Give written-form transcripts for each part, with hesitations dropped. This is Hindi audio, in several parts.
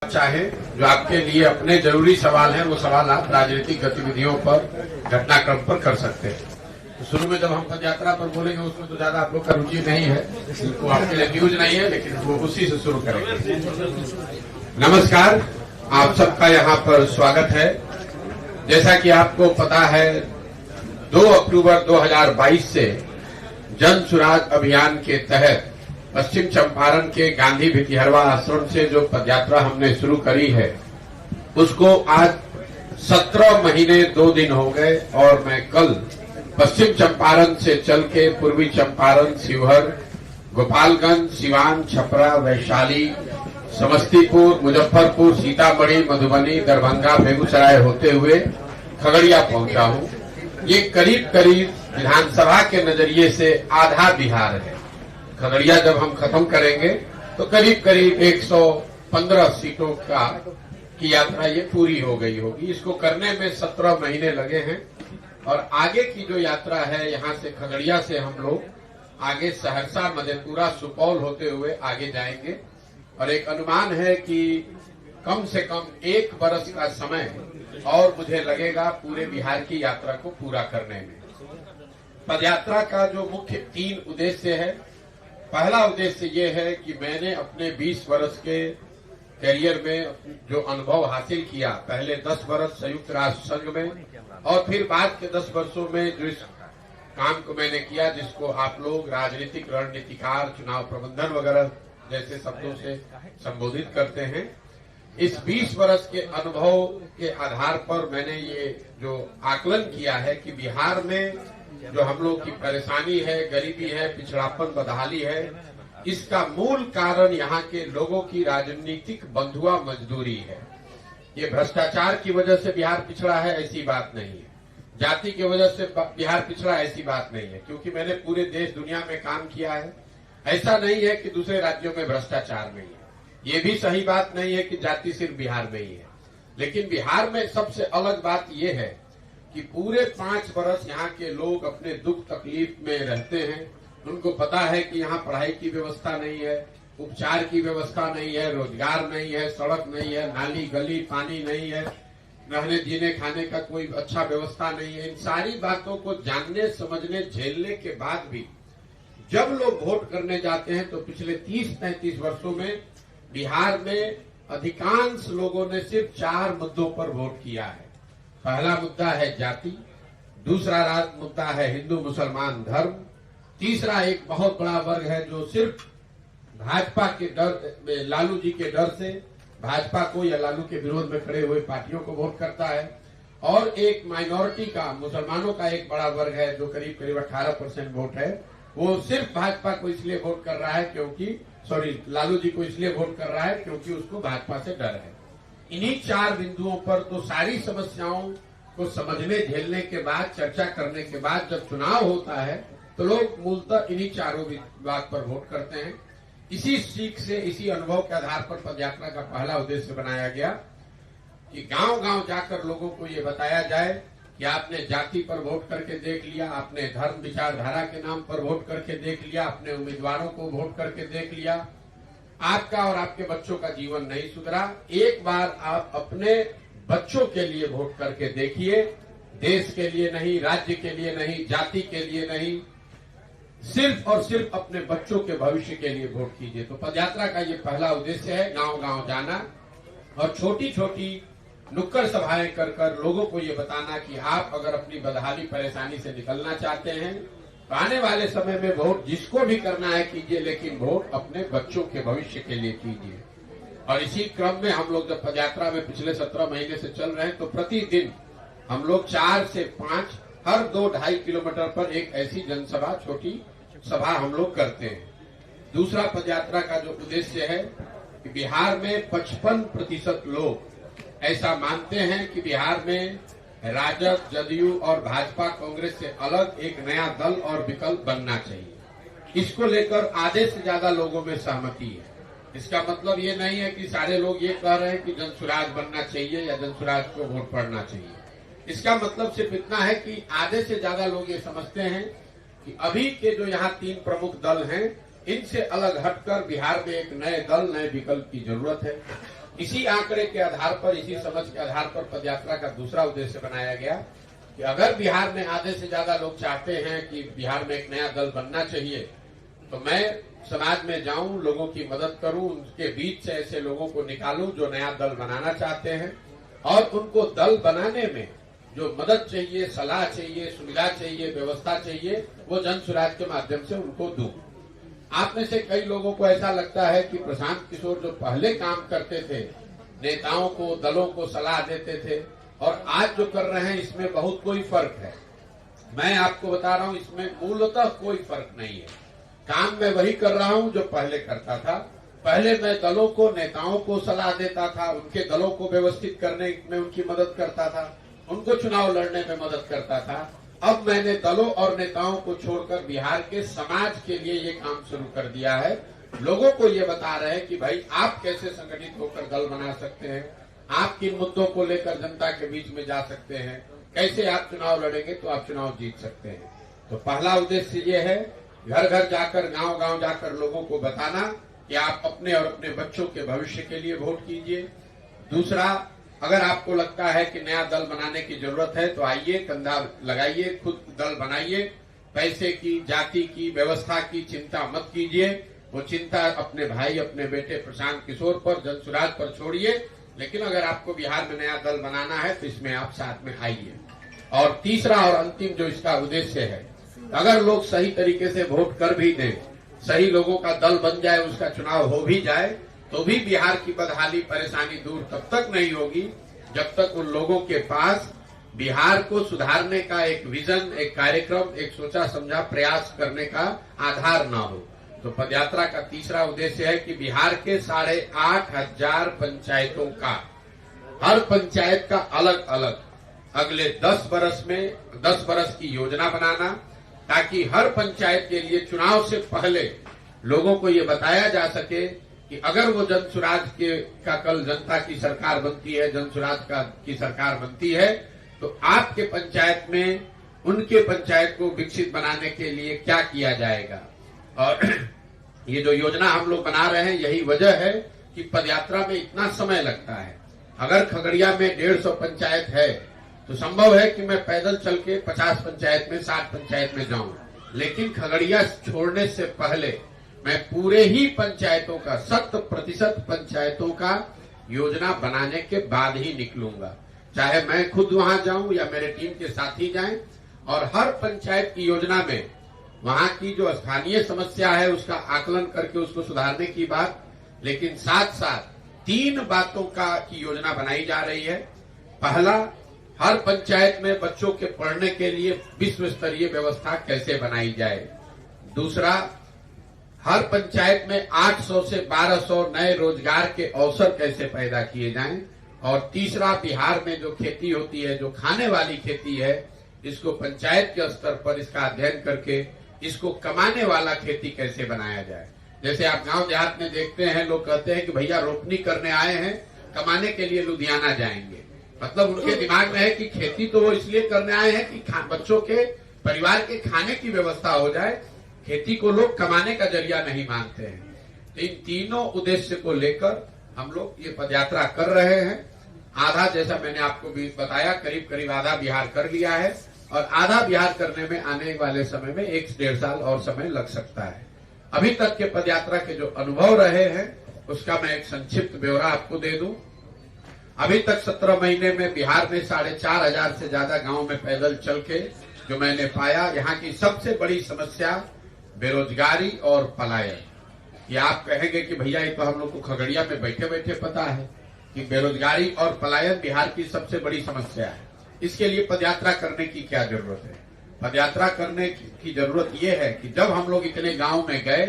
आप चाहें, जो आपके लिए अपने जरूरी सवाल हैं, वो सवाल आप राजनीतिक गतिविधियों पर, घटनाक्रम पर कर सकते हैं। तो शुरू में जब हम पद यात्रा पर बोलेंगे उसमें तो ज्यादा आप लोग का रुचि नहीं है, वो आपके लिए न्यूज नहीं है, लेकिन वो उसी से शुरू करेंगे। नमस्कार, आप सबका यहाँ पर स्वागत है। जैसा कि आपको पता है, 2 अक्टूबर 2022 से जन सुराज अभियान के तहत पश्चिम चंपारण के गांधी भितिहरवा आश्रम से जो पदयात्रा हमने शुरू करी है, उसको आज 17 महीने 2 दिन हो गए और मैं कल पश्चिम चंपारण से चल के पूर्वी चंपारण, शिवहर, गोपालगंज, सिवान, छपरा, वैशाली, समस्तीपुर, मुजफ्फरपुर, सीतामढ़ी, मधुबनी, दरभंगा, बेगूसराय होते हुए खगड़िया पहुंचा हूं। ये करीब करीब विधानसभा के नजरिए से आधा बिहार है। खगड़िया जब हम खत्म करेंगे तो करीब करीब 115 सीटों की यात्रा ये पूरी हो गई होगी। इसको करने में 17 महीने लगे हैं और आगे की जो यात्रा है, यहाँ से खगड़िया से हम लोग आगे सहरसा, मधेपुरा, सुपौल होते हुए आगे जाएंगे और एक अनुमान है कि कम से कम 1 बरस का समय और मुझे लगेगा पूरे बिहार की यात्रा को पूरा करने में। पदयात्रा का जो मुख्य 3 उद्देश्य है, पहला उद्देश्य ये है कि मैंने अपने 20 वर्ष के करियर में जो अनुभव हासिल किया, पहले 10 वर्ष संयुक्त राष्ट्र संघ में और फिर बाद के 10 वर्षों में जो इस काम को मैंने किया, जिसको आप लोग राजनीतिक रणनीतिकार, चुनाव प्रबंधन वगैरह जैसे शब्दों से संबोधित करते हैं, इस 20 वर्ष के अनुभव के आधार पर मैंने ये जो आकलन किया है कि बिहार में जो हम लोग की परेशानी है, गरीबी है, पिछड़ापन, बदहाली है, इसका मूल कारण यहाँ के लोगों की राजनीतिक बंधुआ मजदूरी है। ये भ्रष्टाचार की वजह से बिहार पिछड़ा है, ऐसी बात नहीं है। जाति की वजह से बिहार पिछड़ा, ऐसी बात नहीं है। क्योंकि मैंने पूरे देश दुनिया में काम किया है, ऐसा नहीं है कि दूसरे राज्यों में भ्रष्टाचार नहीं है। ये भी सही बात नहीं है कि जाति सिर्फ बिहार में ही है। लेकिन बिहार में सबसे अलग बात यह है कि पूरे 5 वर्ष यहाँ के लोग अपने दुख तकलीफ में रहते हैं। उनको पता है कि यहाँ पढ़ाई की व्यवस्था नहीं है, उपचार की व्यवस्था नहीं है, रोजगार नहीं है, सड़क नहीं है, नाली गली पानी नहीं है, रहने जीने खाने का कोई अच्छा व्यवस्था नहीं है। इन सारी बातों को जानने, समझने, झेलने के बाद भी जब लोग वोट करने जाते हैं तो पिछले 30-35 वर्षों में बिहार में अधिकांश लोगों ने सिर्फ 4 मुद्दों पर वोट किया है। पहला मुद्दा है जाति, दूसरा मुद्दा है हिंदू मुसलमान धर्म, तीसरा एक बहुत बड़ा वर्ग है जो सिर्फ भाजपा के डर, लालू जी के डर से भाजपा को या लालू के विरोध में खड़े हुए पार्टियों को वोट करता है, और एक माइनॉरिटी का, मुसलमानों का एक बड़ा वर्ग है जो करीब करीब 18% वोट है, वो सिर्फ भाजपा को इसलिए वोट कर रहा है क्योंकि लालू जी को इसलिए वोट कर रहा है क्योंकि उसको भाजपा से डर है। इन्हीं 4 बिंदुओं पर तो सारी समस्याओं को समझने, झेलने के बाद, चर्चा करने के बाद जब चुनाव होता है तो लोग मूलतः इन्हीं 4 बात पर वोट करते हैं। इसी सीख से, इसी अनुभव के आधार पर पदयात्रा का पहला उद्देश्य बनाया गया कि गांव-गांव जाकर लोगों को ये बताया जाए कि आपने जाति पर वोट करके देख लिया, आपने धर्म विचारधारा के नाम पर वोट करके देख लिया, अपने उम्मीदवारों को वोट करके देख लिया, आपका और आपके बच्चों का जीवन नहीं सुधरा। एक बार आप अपने बच्चों के लिए वोट करके देखिए, देश के लिए नहीं, राज्य के लिए नहीं, जाति के लिए नहीं, सिर्फ और सिर्फ अपने बच्चों के भविष्य के लिए वोट कीजिए। तो पदयात्रा का ये पहला उद्देश्य है, गांव-गांव जाना और छोटी छोटी नुक्कड़ सभाएं कर कर लोगों को ये बताना कि आप अगर अपनी बदहाली परेशानी से निकलना चाहते हैं तो आने वाले समय में वोट जिसको भी करना है कीजिए, लेकिन वोट अपने बच्चों के भविष्य के लिए कीजिए। और इसी क्रम में हम लोग जब पदयात्रा में पिछले 17 महीने से चल रहे हैं तो प्रतिदिन हम लोग 4 से 5 हर 2-2.5 किलोमीटर पर एक ऐसी जनसभा, छोटी सभा हम लोग करते हैं। दूसरा पदयात्रा का जो उद्देश्य है कि बिहार में 55% लोग ऐसा मानते हैं कि बिहार में राजद, जदयू और भाजपा कांग्रेस से अलग एक नया दल और विकल्प बनना चाहिए। इसको लेकर आधे से ज्यादा लोगों में सहमति है। इसका मतलब ये नहीं है कि सारे लोग ये कह रहे हैं कि जनसुराज बनना चाहिए या जनसुराज को वोट पड़ना चाहिए। इसका मतलब सिर्फ इतना है कि आधे से ज्यादा लोग ये समझते हैं कि अभी के जो यहाँ 3 प्रमुख दल हैं, इनसे अलग हटकर बिहार में एक नए दल, नए विकल्प की जरूरत है। इसी आंकड़े के आधार पर, इसी समझ के आधार पर पदयात्रा का दूसरा उद्देश्य बनाया गया कि अगर बिहार में आधे से ज्यादा लोग चाहते हैं कि बिहार में एक नया दल बनना चाहिए, तो मैं समाज में जाऊं, लोगों की मदद करूं, उनके बीच से ऐसे लोगों को निकालूं जो नया दल बनाना चाहते हैं, और उनको दल बनाने में जो मदद चाहिए, सलाह चाहिए, सुविधा चाहिए, व्यवस्था चाहिए, वो जन सुराज के माध्यम से उनको दूं। आप में से कई लोगों को ऐसा लगता है कि प्रशांत किशोर जो पहले काम करते थे, नेताओं को, दलों को सलाह देते थे, और आज जो कर रहे हैं इसमें बहुत कोई फर्क है। मैं आपको बता रहा हूं, इसमें मूलतः कोई फर्क नहीं है। काम मैं वही कर रहा हूं जो पहले करता था। पहले मैं दलों को, नेताओं को सलाह देता था, उनके दलों को व्यवस्थित करने में उनकी मदद करता था, उनको चुनाव लड़ने में मदद करता था। अब मैंने दलों और नेताओं को छोड़कर बिहार के समाज के लिए ये काम शुरू कर दिया है। लोगों को ये बता रहे हैं कि भाई आप कैसे संगठित होकर दल बना सकते हैं, आप किन मुद्दों को लेकर जनता के बीच में जा सकते हैं, कैसे आप चुनाव लड़ेंगे तो आप चुनाव जीत सकते हैं। तो पहला उद्देश्य ये है, घर घर जाकर, गांव गांव जाकर लोगों को बताना कि आप अपने और अपने बच्चों के भविष्य के लिए वोट कीजिए। दूसरा, अगर आपको लगता है कि नया दल बनाने की जरूरत है तो आइए, कंधा लगाइए, खुद दल बनाइए। पैसे की, जाति की, व्यवस्था की चिंता मत कीजिए। वो चिंता अपने भाई, अपने बेटे प्रशांत किशोर पर, जन सुराज पर छोड़िए। लेकिन अगर आपको बिहार में नया दल बनाना है तो इसमें आप साथ में आइए। और तीसरा और अंतिम जो इसका उद्देश्य है, अगर लोग सही तरीके से वोट कर भी दें, सही लोगों का दल बन जाए, उसका चुनाव हो भी जाए, तो भी बिहार की बदहाली, परेशानी दूर तब तक नहीं होगी जब तक उन लोगों के पास बिहार को सुधारने का एक विजन, एक कार्यक्रम, एक सोचा समझा प्रयास करने का आधार न हो। तो पदयात्रा का तीसरा उद्देश्य है कि बिहार के 8,500 पंचायतों का, हर पंचायत का अलग अलग अगले 10 बरस में 10 बरस की योजना बनाना, ताकि हर पंचायत के लिए चुनाव से पहले लोगों को ये बताया जा सके कि अगर वो जन सुराज का कल जनता की सरकार बनती है, जन सुराज की सरकार बनती है, तो आपके पंचायत में उनके पंचायत को विकसित बनाने के लिए क्या किया जाएगा। और ये जो योजना हम लोग बना रहे हैं, यही वजह है कि पदयात्रा में इतना समय लगता है। अगर खगड़िया में 150 पंचायत है तो संभव है कि मैं पैदल चल के 50 पंचायत में, 60 पंचायत में जाऊं, लेकिन खगड़िया छोड़ने से पहले मैं पूरे ही पंचायतों का, 100% पंचायतों का योजना बनाने के बाद ही निकलूंगा। चाहे मैं खुद वहां जाऊं या मेरे टीम के साथी जाएं, और हर पंचायत की योजना में वहां की जो स्थानीय समस्या है उसका आकलन करके उसको सुधारने की बात, लेकिन साथ साथ 3 बातों की योजना बनाई जा रही है। पहला, हर पंचायत में बच्चों के पढ़ने के लिए विश्व स्तरीय व्यवस्था कैसे बनाई जाए। दूसरा, हर पंचायत में 800 से 1200 नए रोजगार के अवसर कैसे पैदा किए जाएं। और तीसरा, बिहार में जो खेती होती है, जो खाने वाली खेती है, इसको पंचायत के स्तर पर इसका अध्ययन करके इसको कमाने वाला खेती कैसे बनाया जाए। जैसे आप गांव देहात में देखते हैं, लोग कहते हैं कि भैया रोपनी करने आए हैं, कमाने के लिए लुधियाना जाएंगे। मतलब उनके दिमाग में है कि खेती तो वो इसलिए करने आए हैं कि बच्चों के, परिवार के खाने की व्यवस्था हो जाए, खेती को लोग कमाने का जरिया नहीं मानते हैं। तो इन तीनों उद्देश्य को लेकर हम लोग ये पदयात्रा कर रहे हैं। आधा, जैसा मैंने आपको भी बताया, करीब करीब आधा बिहार कर लिया है, और आधा बिहार करने में आने वाले समय में 1 से 1.5 साल और समय लग सकता है। अभी तक के पदयात्रा के जो अनुभव रहे हैं उसका मैं एक संक्षिप्त ब्यौरा आपको दे दूं। अभी तक 17 महीने में बिहार में 4,500 से ज्यादा गांव में पैदल चल के जो मैंने पाया, यहाँ की सबसे बड़ी समस्या बेरोजगारी और पलायन। ये आप कहेंगे कि भैया ये तो हम लोग को खगड़िया में बैठे बैठे पता है कि बेरोजगारी और पलायन बिहार की सबसे बड़ी समस्या है। इसके लिए पदयात्रा करने की क्या जरूरत है? पदयात्रा करने की जरूरत यह है कि जब हम लोग इतने गांव में गए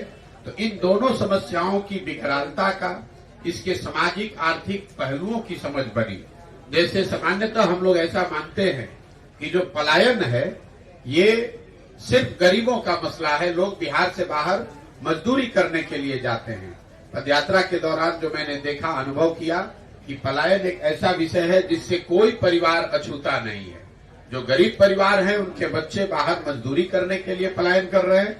तो इन दोनों समस्याओं की विकरालता का, इसके सामाजिक आर्थिक पहलुओं की समझ बनी। जैसे सामान्यतः हम लोग ऐसा मानते हैं कि जो पलायन है ये सिर्फ गरीबों का मसला है, लोग बिहार से बाहर मजदूरी करने के लिए जाते हैं। पदयात्रा के दौरान जो मैंने देखा, अनुभव किया कि पलायन एक ऐसा विषय है जिससे कोई परिवार अछूता नहीं है। जो गरीब परिवार हैं उनके बच्चे बाहर मजदूरी करने के लिए पलायन कर रहे हैं,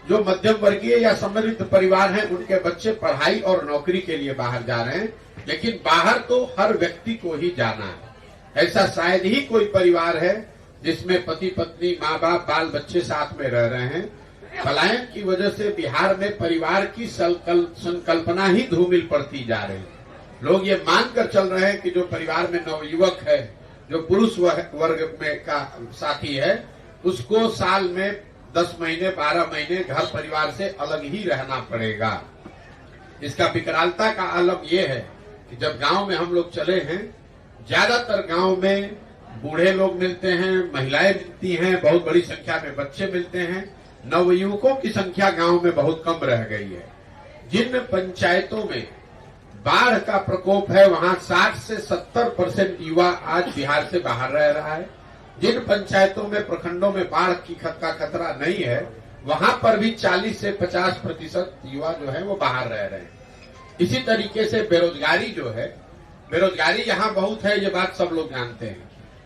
जो मध्यम वर्गीय या समृद्ध परिवार हैं उनके बच्चे पढ़ाई और नौकरी के लिए बाहर जा रहे हैं, लेकिन बाहर तो हर व्यक्ति को ही जाना है। ऐसा शायद ही कोई परिवार है जिसमें पति पत्नी, माँ बाप, बाल बच्चे साथ में रह रहे हैं। पलायन की वजह से बिहार में परिवार की संकल्पना ही धूमिल पड़ती जा रही है। लोग ये मानकर चल रहे हैं कि जो परिवार में नवयुवक है, जो पुरुष वर्ग में का साथी है, उसको साल में 10 महीने 12 महीने घर परिवार से अलग ही रहना पड़ेगा। इसका विकरालता का आलम यह है कि जब गांव में हम लोग चले हैं, ज्यादातर गांव में बूढ़े लोग मिलते हैं, महिलाएं मिलती हैं, बहुत बड़ी संख्या में बच्चे मिलते हैं। नवयुवकों की संख्या गांव में बहुत कम रह गई है। जिन पंचायतों में बाढ़ का प्रकोप है, वहां 60 से 70% युवा आज बिहार से बाहर रह रहा है। जिन पंचायतों में, प्रखंडों में बाढ़ की का खतरा नहीं है, वहां पर भी 40 से 50% युवा जो है वो बाहर रह रहे हैं। इसी तरीके से बेरोजगारी जो है, बेरोजगारी यहाँ बहुत है, ये बात सब लोग जानते हैं।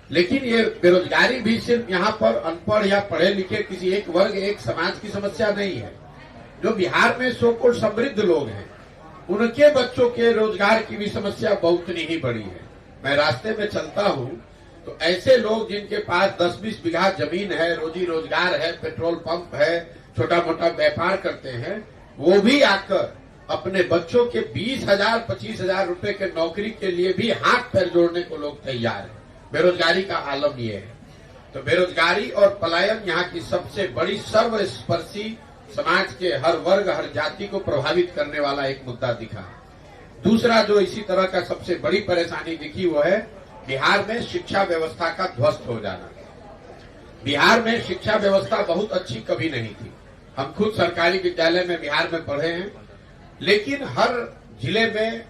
लेकिन ये बेरोजगारी भी सिर्फ यहाँ पर अनपढ़ या पढ़े लिखे किसी एक वर्ग, एक समाज की समस्या नहीं है। जो बिहार में सो-कॉल्ड समृद्ध लोग हैं, उनके बच्चों के रोजगार की भी समस्या बहुत ही बड़ी है। मैं रास्ते में चलता हूँ तो ऐसे लोग जिनके पास 10-20 बीघा जमीन है, रोजी रोजगार है, पेट्रोल पंप है, छोटा मोटा व्यापार करते हैं, वो भी आकर अपने बच्चों के 20,000-25,000 रुपए के नौकरी के लिए भी हाथ पैर जोड़ने को लोग तैयार हैं। बेरोजगारी का आलम ये है। तो बेरोजगारी और पलायन यहाँ की सबसे बड़ी सर्वस्पर्शी, समाज के हर वर्ग, हर जाति को प्रभावित करने वाला एक मुद्दा दिखा। दूसरा जो इसी तरह का सबसे बड़ी परेशानी दिखी वो है बिहार में शिक्षा व्यवस्था का ध्वस्त हो जाना। बिहार में शिक्षा व्यवस्था बहुत अच्छी कभी नहीं थी। हम खुद सरकारी विद्यालय में बिहार में पढ़े हैं, लेकिन हर जिले में,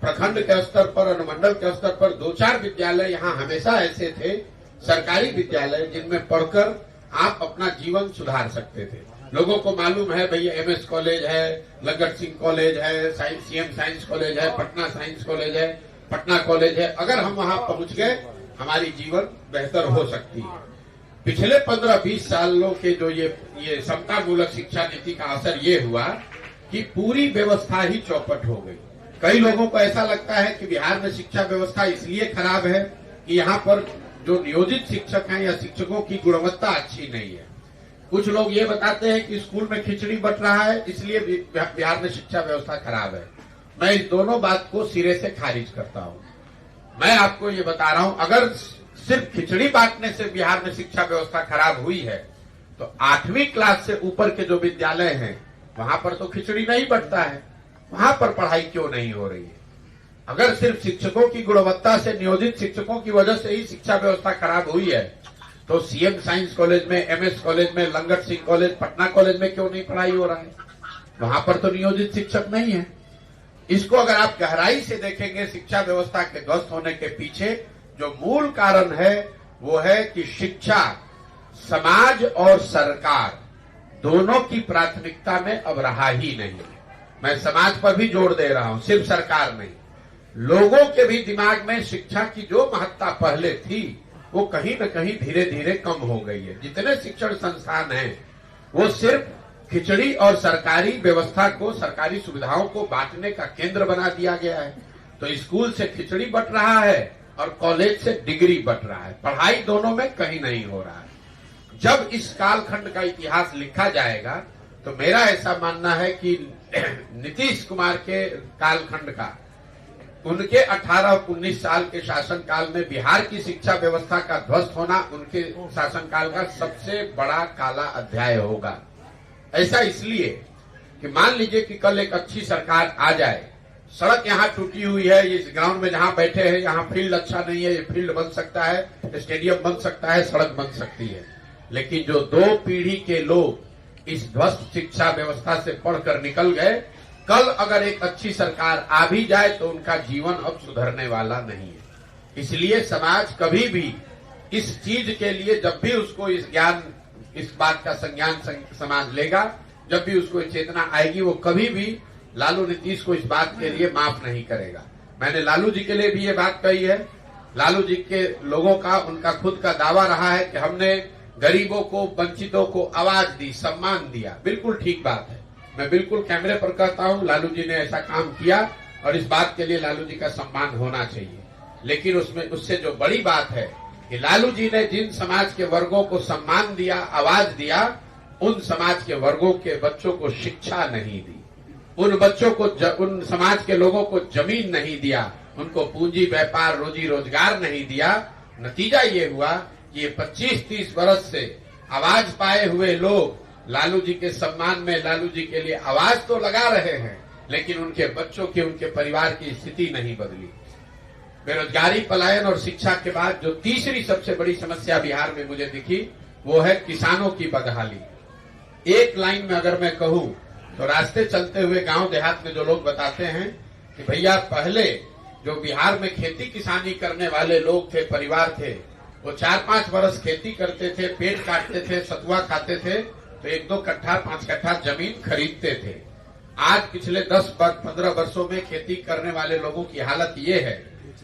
प्रखंड के स्तर पर, अनुमंडल के स्तर पर 2-4 विद्यालय यहाँ हमेशा ऐसे थे, सरकारी विद्यालय, जिनमें पढ़कर आप अपना जीवन सुधार सकते थे। लोगों को मालूम है भैया MS कॉलेज है, लंगट सिंह कॉलेज है, CM साइंस कॉलेज है, पटना साइंस कॉलेज है, पटना कॉलेज है। अगर हम वहां पहुंच गए, हमारी जीवन बेहतर हो सकती है। पिछले 15-20 सालों के जो ये समतामूलक शिक्षा नीति का असर ये हुआ कि पूरी व्यवस्था ही चौपट हो गई। कई लोगों को ऐसा लगता है कि बिहार में शिक्षा व्यवस्था इसलिए खराब है कि यहाँ पर जो नियोजित शिक्षक हैं या शिक्षकों की गुणवत्ता अच्छी नहीं है। कुछ लोग ये बताते हैं कि स्कूल में खिचड़ी बंट रहा है, इसलिए बिहार में शिक्षा व्यवस्था खराब है। मैं इस दोनों बात को सिरे से खारिज करता हूं। मैं आपको ये बता रहा हूं, अगर सिर्फ खिचड़ी बांटने से बिहार में शिक्षा व्यवस्था खराब हुई है, तो 8वीं क्लास से ऊपर के जो विद्यालय हैं, वहां पर तो खिचड़ी नहीं बंटता है। वहां पर पढ़ाई क्यों नहीं हो रही है? अगर सिर्फ शिक्षकों की गुणवत्ता से, नियोजित शिक्षकों की वजह से ही शिक्षा व्यवस्था खराब हुई है, तो CM साइंस कॉलेज में, MS कॉलेज में, लंगट सिंह कॉलेज, पटना कॉलेज में क्यों नहीं पढ़ाई हो रहा है? वहां पर तो नियोजित शिक्षक नहीं है। इसको अगर आप गहराई से देखेंगे, शिक्षा व्यवस्था के ध्वस्त होने के पीछे जो मूल कारण है वो है कि शिक्षा समाज और सरकार दोनों की प्राथमिकता में अब रहा ही नहीं। मैं समाज पर भी जोर दे रहा हूं, सिर्फ सरकार नहीं, लोगों के भी दिमाग में शिक्षा की जो महत्ता पहले थी वो कहीं न कहीं धीरे धीरे कम हो गई है। जितने शिक्षण संस्थान हैं वो सिर्फ खिचड़ी और सरकारी व्यवस्था को, सरकारी सुविधाओं को बांटने का केंद्र बना दिया गया है। तो स्कूल से खिचड़ी बंट रहा है और कॉलेज से डिग्री बंट रहा है। पढ़ाई दोनों में कहीं नहीं हो रहा है। जब इस कालखंड का इतिहास लिखा जाएगा तो मेरा ऐसा मानना है कि नीतीश कुमार के कालखंड का, उनके 18-19 साल के शासनकाल में बिहार की शिक्षा व्यवस्था का ध्वस्त होना उनके शासनकाल का सबसे बड़ा काला अध्याय होगा। ऐसा इसलिए कि मान लीजिए कि कल एक अच्छी सरकार आ जाए, सड़क यहाँ टूटी हुई है, इस ग्राउंड में जहाँ बैठे हैं यहाँ फील्ड अच्छा नहीं है, ये फील्ड बन सकता है, स्टेडियम बन सकता है, सड़क बन सकती है। लेकिन जो 2 पीढ़ी के लोग इस ध्वस्त शिक्षा व्यवस्था से पढ़कर निकल गए, कल अगर एक अच्छी सरकार आ भी जाए तो उनका जीवन अब सुधरने वाला नहीं है। इसलिए समाज कभी भी इस चीज के लिए, जब भी उसको इस बात का संज्ञान समाज लेगा, जब भी उसको चेतना आएगी, वो कभी भी लालू नीतीश को इस बात के लिए माफ नहीं करेगा। मैंने लालू जी के लिए भी ये बात कही है। लालू जी के लोगों का, उनका खुद का दावा रहा है कि हमने गरीबों को, वंचितों को आवाज दी, सम्मान दिया, बिल्कुल ठीक बात है। मैं बिल्कुल कैमरे पर कहता हूं, लालू जी ने ऐसा काम किया और इस बात के लिए लालू जी का सम्मान होना चाहिए। लेकिन उससे जो बड़ी बात है कि लालू जी ने जिन समाज के वर्गों को सम्मान दिया, आवाज दिया, उन समाज के वर्गों के बच्चों को शिक्षा नहीं दी, उन बच्चों को उन समाज के लोगों को जमीन नहीं दिया, उनको पूंजी, व्यापार, रोजी रोजगार नहीं दिया। नतीजा ये हुआ कि ये 25-30 वर्ष से आवाज पाए हुए लोग लालू जी के सम्मान में, लालू जी के लिए आवाज तो लगा रहे हैं, लेकिन उनके बच्चों की, उनके परिवार की स्थिति नहीं बदली। बेरोजगारी, पलायन और शिक्षा के बाद जो तीसरी सबसे बड़ी समस्या बिहार में मुझे दिखी, वो है किसानों की बदहाली। एक लाइन में अगर मैं कहूं तो रास्ते चलते हुए गांव देहात में जो लोग बताते हैं कि भैया पहले जो बिहार में खेती किसानी करने वाले लोग थे, परिवार थे, वो 4-5 वर्ष खेती करते थे, पेट काटते थे, सतुआ खाते थे, तो 1-2 कट्ठा 5 कट्ठा जमीन खरीदते थे। आज पिछले 10-15 वर्षों में खेती करने वाले लोगों की हालत ये है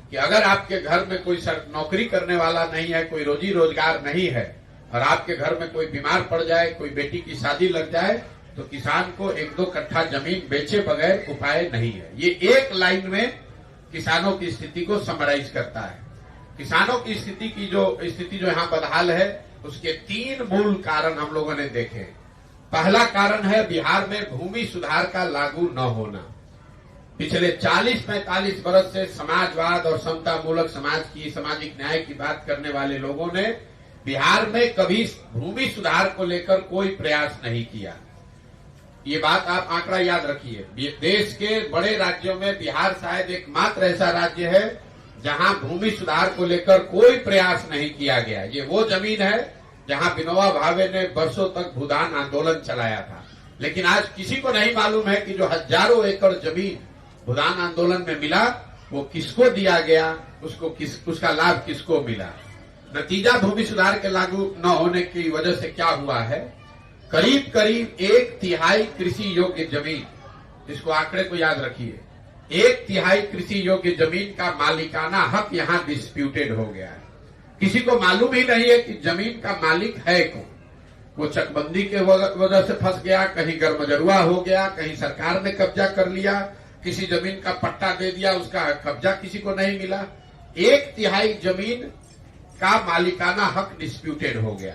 कि अगर आपके घर में कोई नौकरी करने वाला नहीं है, कोई रोजी रोजगार नहीं है, और आपके घर में कोई बीमार पड़ जाए, कोई बेटी की शादी लग जाए, तो किसान को 1-2 कट्ठा जमीन बेचे बगैर उपाय नहीं है। ये एक लाइन में किसानों की स्थिति को समराइज करता है। किसानों की स्थिति जो यहाँ बदहाल है, उसके 3 मूल कारण हम लोगों ने देखे। पहला कारण है बिहार में भूमि सुधार का लागू न होना। पिछले 40-45 वर्ष से समाजवाद और समता मूलक समाज की, सामाजिक न्याय की बात करने वाले लोगों ने बिहार में कभी भूमि सुधार को लेकर कोई प्रयास नहीं किया। ये बात आप आंकड़ा याद रखिए। देश के बड़े राज्यों में बिहार शायद एकमात्र ऐसा राज्य है जहां भूमि सुधार को लेकर कोई प्रयास नहीं किया गया। ये वो जमीन है जहां विनोबा भावे ने वर्षों तक भूदान आंदोलन चलाया था, लेकिन आज किसी को नहीं मालूम है कि जो हजारों एकड़ जमीन भूदान आंदोलन में मिला, वो किसको दिया गया, उसका लाभ किसको मिला। नतीजा भूमि सुधार के लागू न होने की वजह से क्या हुआ है, करीब 1/3 कृषि योग्य जमीन, इसको आंकड़े को याद रखिए, 1/3 कृषि योग्य जमीन का मालिकाना हक यहाँ डिस्प्यूटेड हो गया है। किसी को मालूम ही नहीं है कि जमीन का मालिक है कौन। वो चकबंदी के वजह से फंस गया, कहीं गरमजरुआ हो गया, कहीं सरकार ने कब्जा कर लिया, किसी जमीन का पट्टा दे दिया, उसका कब्जा किसी को नहीं मिला। 1/3 जमीन का मालिकाना हक डिस्प्यूटेड हो गया,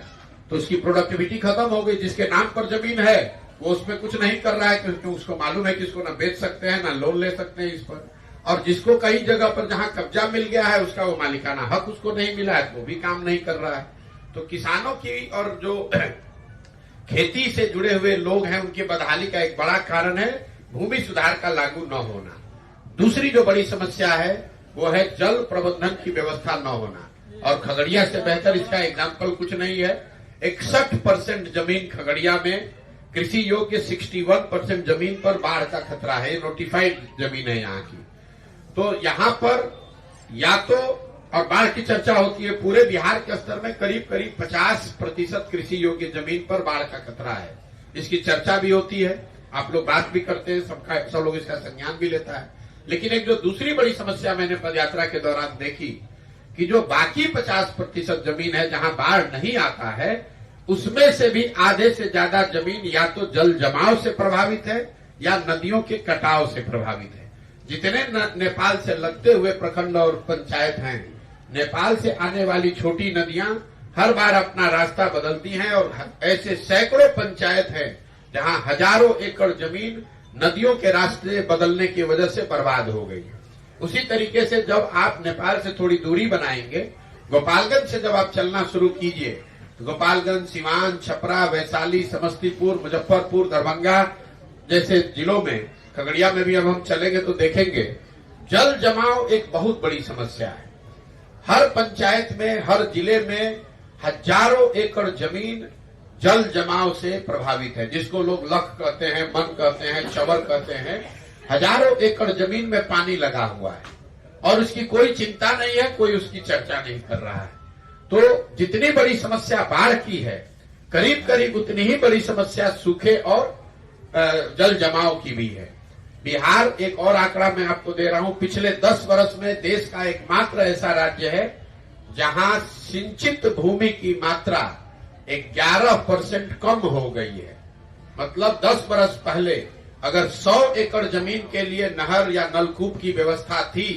तो उसकी प्रोडक्टिविटी खत्म हो गई। जिसके नाम पर जमीन है वो उसमें कुछ नहीं कर रहा है, क्योंकि उसको मालूम है कि इसको ना बेच सकते हैं, ना लोन ले सकते हैं इस पर। और जिसको कई जगह पर जहां कब्जा मिल गया है, उसका वो मालिकाना हक उसको नहीं मिला है, तो वो भी काम नहीं कर रहा है। तो किसानों की और जो खेती से जुड़े हुए लोग हैं, उनकी बदहाली का एक बड़ा कारण है भूमि सुधार का लागू न होना। दूसरी जो बड़ी समस्या है वो है जल प्रबंधन की व्यवस्था न होना, और खगड़िया से बेहतर इसका एग्जाम्पल कुछ नहीं है। 61% जमीन खगड़िया में कृषि योग्य, 61% जमीन पर बाढ़ का खतरा है। ये नोटिफाइड जमीन है यहाँ की। तो यहाँ पर या तो, और बाढ़ की चर्चा होती है, पूरे बिहार के स्तर में करीब 50% कृषि योग्य जमीन पर बाढ़ का खतरा है। इसकी चर्चा भी होती है, आप लोग बात भी करते हैं, सब लोग इसका संज्ञान भी लेता है। लेकिन एक जो दूसरी बड़ी समस्या मैंने पदयात्रा के दौरान देखी कि जो बाकी 50% जमीन है जहां बाढ़ नहीं आता है, उसमें से भी आधे से ज्यादा जमीन या तो जल जमाव से प्रभावित है या नदियों के कटाव से प्रभावित है। जितने नेपाल से लगते हुए प्रखंड और पंचायत हैं, नेपाल से आने वाली छोटी नदियां हर बार अपना रास्ता बदलती हैं, और ऐसे सैकड़ों पंचायत हैं जहां हजारों एकड़ जमीन नदियों के रास्ते बदलने की वजह से बर्बाद हो गई है। उसी तरीके से जब आप नेपाल से थोड़ी दूरी बनाएंगे, गोपालगंज से जब आप चलना शुरू कीजिए, तो गोपालगंज, सिवान, छपरा, वैशाली, समस्तीपुर, मुजफ्फरपुर, दरभंगा जैसे जिलों में, खगड़िया में भी अब हम चलेंगे तो देखेंगे जल जमाव एक बहुत बड़ी समस्या है। हर पंचायत में, हर जिले में हजारों एकड़ जमीन जल जमाव से प्रभावित है, जिसको लोग लख कहते हैं, मन कहते हैं, चवर कहते हैं। हजारों एकड़ जमीन में पानी लगा हुआ है और उसकी कोई चिंता नहीं है, कोई उसकी चर्चा नहीं कर रहा है। तो जितनी बड़ी समस्या बाढ़ की है, करीब करीब उतनी ही बड़ी समस्या सूखे और जल जमाव की भी है। बिहार, एक और आंकड़ा मैं आपको दे रहा हूं, पिछले 10 वर्ष में देश का एकमात्र ऐसा राज्य है जहां सिंचित भूमि की मात्रा 11% कम हो गई है। मतलब 10 बरस पहले अगर 100 एकड़ जमीन के लिए नहर या नलकूप की व्यवस्था थी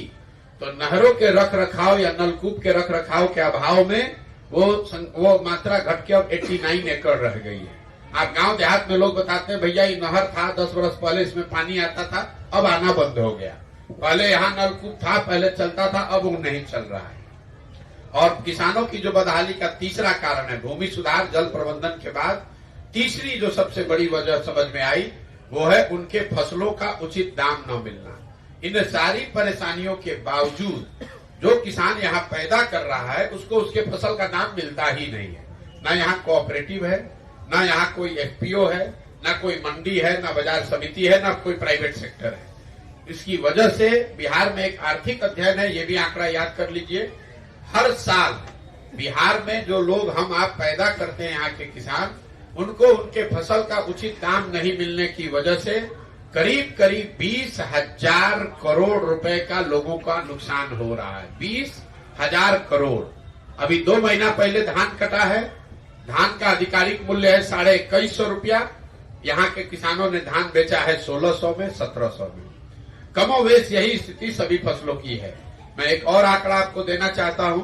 तो नहरों के रख रखाव या नलकूप के रख रखाव के अभाव में वो मात्रा घट के अब 89 एकड़ रह गई है। आप गांव देहात में लोग बताते हैं भैया ये नहर था 10 वर्ष पहले इसमें पानी आता था, अब आना बंद हो गया। पहले यहाँ नलकूप था, पहले चलता था, अब वो नहीं चल रहा है। और किसानों की जो बदहाली का तीसरा कारण है भूमि सुधार जल प्रबंधन के बाद तीसरी जो सबसे बड़ी वजह समझ में आई वो है उनके फसलों का उचित दाम न मिलना। इन सारी परेशानियों के बावजूद जो किसान यहाँ पैदा कर रहा है उसको उसके फसल का दाम मिलता ही नहीं है। न यहाँ कोऑपरेटिव है, न यहाँ कोई एफपीओ है, न कोई मंडी है, न बाजार समिति है, न कोई प्राइवेट सेक्टर है। इसकी वजह से बिहार में एक आर्थिक अध्ययन है, ये भी आंकड़ा याद कर लीजिए। हर साल बिहार में जो लोग हम आप पैदा करते हैं यहाँ के किसान, उनको उनके फसल का उचित दाम नहीं मिलने की वजह से करीब करीब 20,000 करोड़ रुपए का लोगों का नुकसान हो रहा है। 20,000 करोड़। अभी 2 महीना पहले धान कटा है, धान का आधिकारिक मूल्य है 2150 रुपया। यहाँ के किसानों ने धान बेचा है 1600 में, 1700 में। कमोवेश यही स्थिति सभी फसलों की है। मैं एक और आंकड़ा आपको देना चाहता हूं।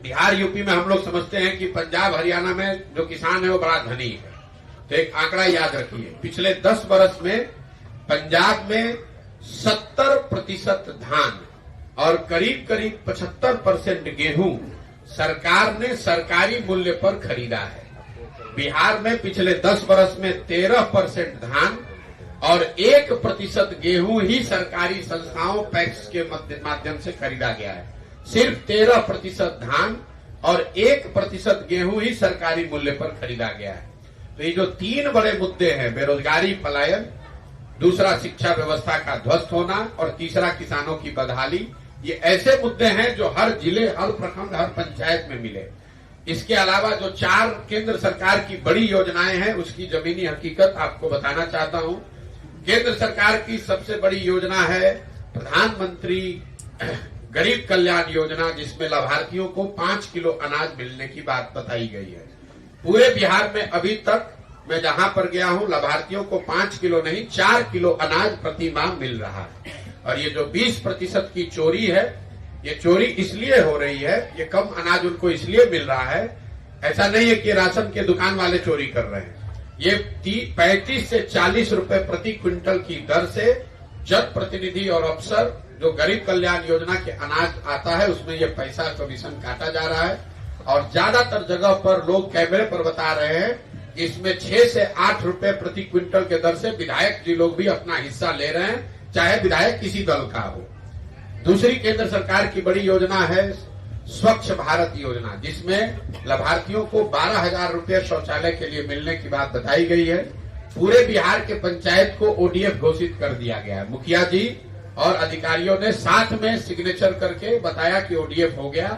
बिहार यूपी में हम लोग समझते हैं कि पंजाब हरियाणा में जो किसान है वो बड़ा धनी है, तो एक आंकड़ा याद रखिए। पिछले 10 वर्ष में पंजाब में 70% धान और करीब करीब 75% गेहूं सरकार ने सरकारी मूल्य पर खरीदा है। बिहार में पिछले 10 वर्ष में 13% धान और 1% गेहूं ही सरकारी संस्थाओं पैक्स के माध्यम से खरीदा गया है। सिर्फ 13% धान और 1% गेहूं ही सरकारी मूल्य पर खरीदा गया है। तो ये जो 3 बड़े मुद्दे हैं, बेरोजगारी, पलायन, दूसरा शिक्षा व्यवस्था का ध्वस्त होना और तीसरा किसानों की बदहाली, ये ऐसे मुद्दे हैं जो हर जिले, हर प्रखंड, हर पंचायत में मिले। इसके अलावा जो 4 केंद्र सरकार की बड़ी योजनाएं हैं उसकी जमीनी हकीकत आपको बताना चाहता हूं। केंद्र सरकार की सबसे बड़ी योजना है प्रधानमंत्री गरीब कल्याण योजना, जिसमें लाभार्थियों को 5 किलो अनाज मिलने की बात बताई गई है। पूरे बिहार में अभी तक मैं जहां पर गया हूं लाभार्थियों को 5 किलो नहीं 4 किलो अनाज प्रति माह मिल रहा है। और ये जो 20% की चोरी है, ये चोरी इसलिए हो रही है, ये कम अनाज उनको इसलिए मिल रहा है, ऐसा नहीं है कि राशन के दुकान वाले चोरी कर रहे हैं। ये 35 से 40 रुपए प्रति क्विंटल की दर से जनप्रतिनिधि और अफसर जो गरीब कल्याण योजना के अनाज आता है उसमें ये पैसा कमीशन काटा जा रहा है। और ज्यादातर जगह पर लोग कैमरे पर बता रहे हैं इसमें 6 से 8 रुपए प्रति क्विंटल के दर से विधायक जी लोग भी अपना हिस्सा ले रहे हैं, चाहे विधायक किसी दल का हो। दूसरी केंद्र सरकार की बड़ी योजना है स्वच्छ भारत योजना, जिसमें लाभार्थियों को 12,000 रुपये शौचालय के लिए मिलने की बात बताई गई है। पूरे बिहार के पंचायत को ओडीएफ घोषित कर दिया गया है। मुखिया जी और अधिकारियों ने साथ में सिग्नेचर करके बताया कि ओडीएफ हो गया।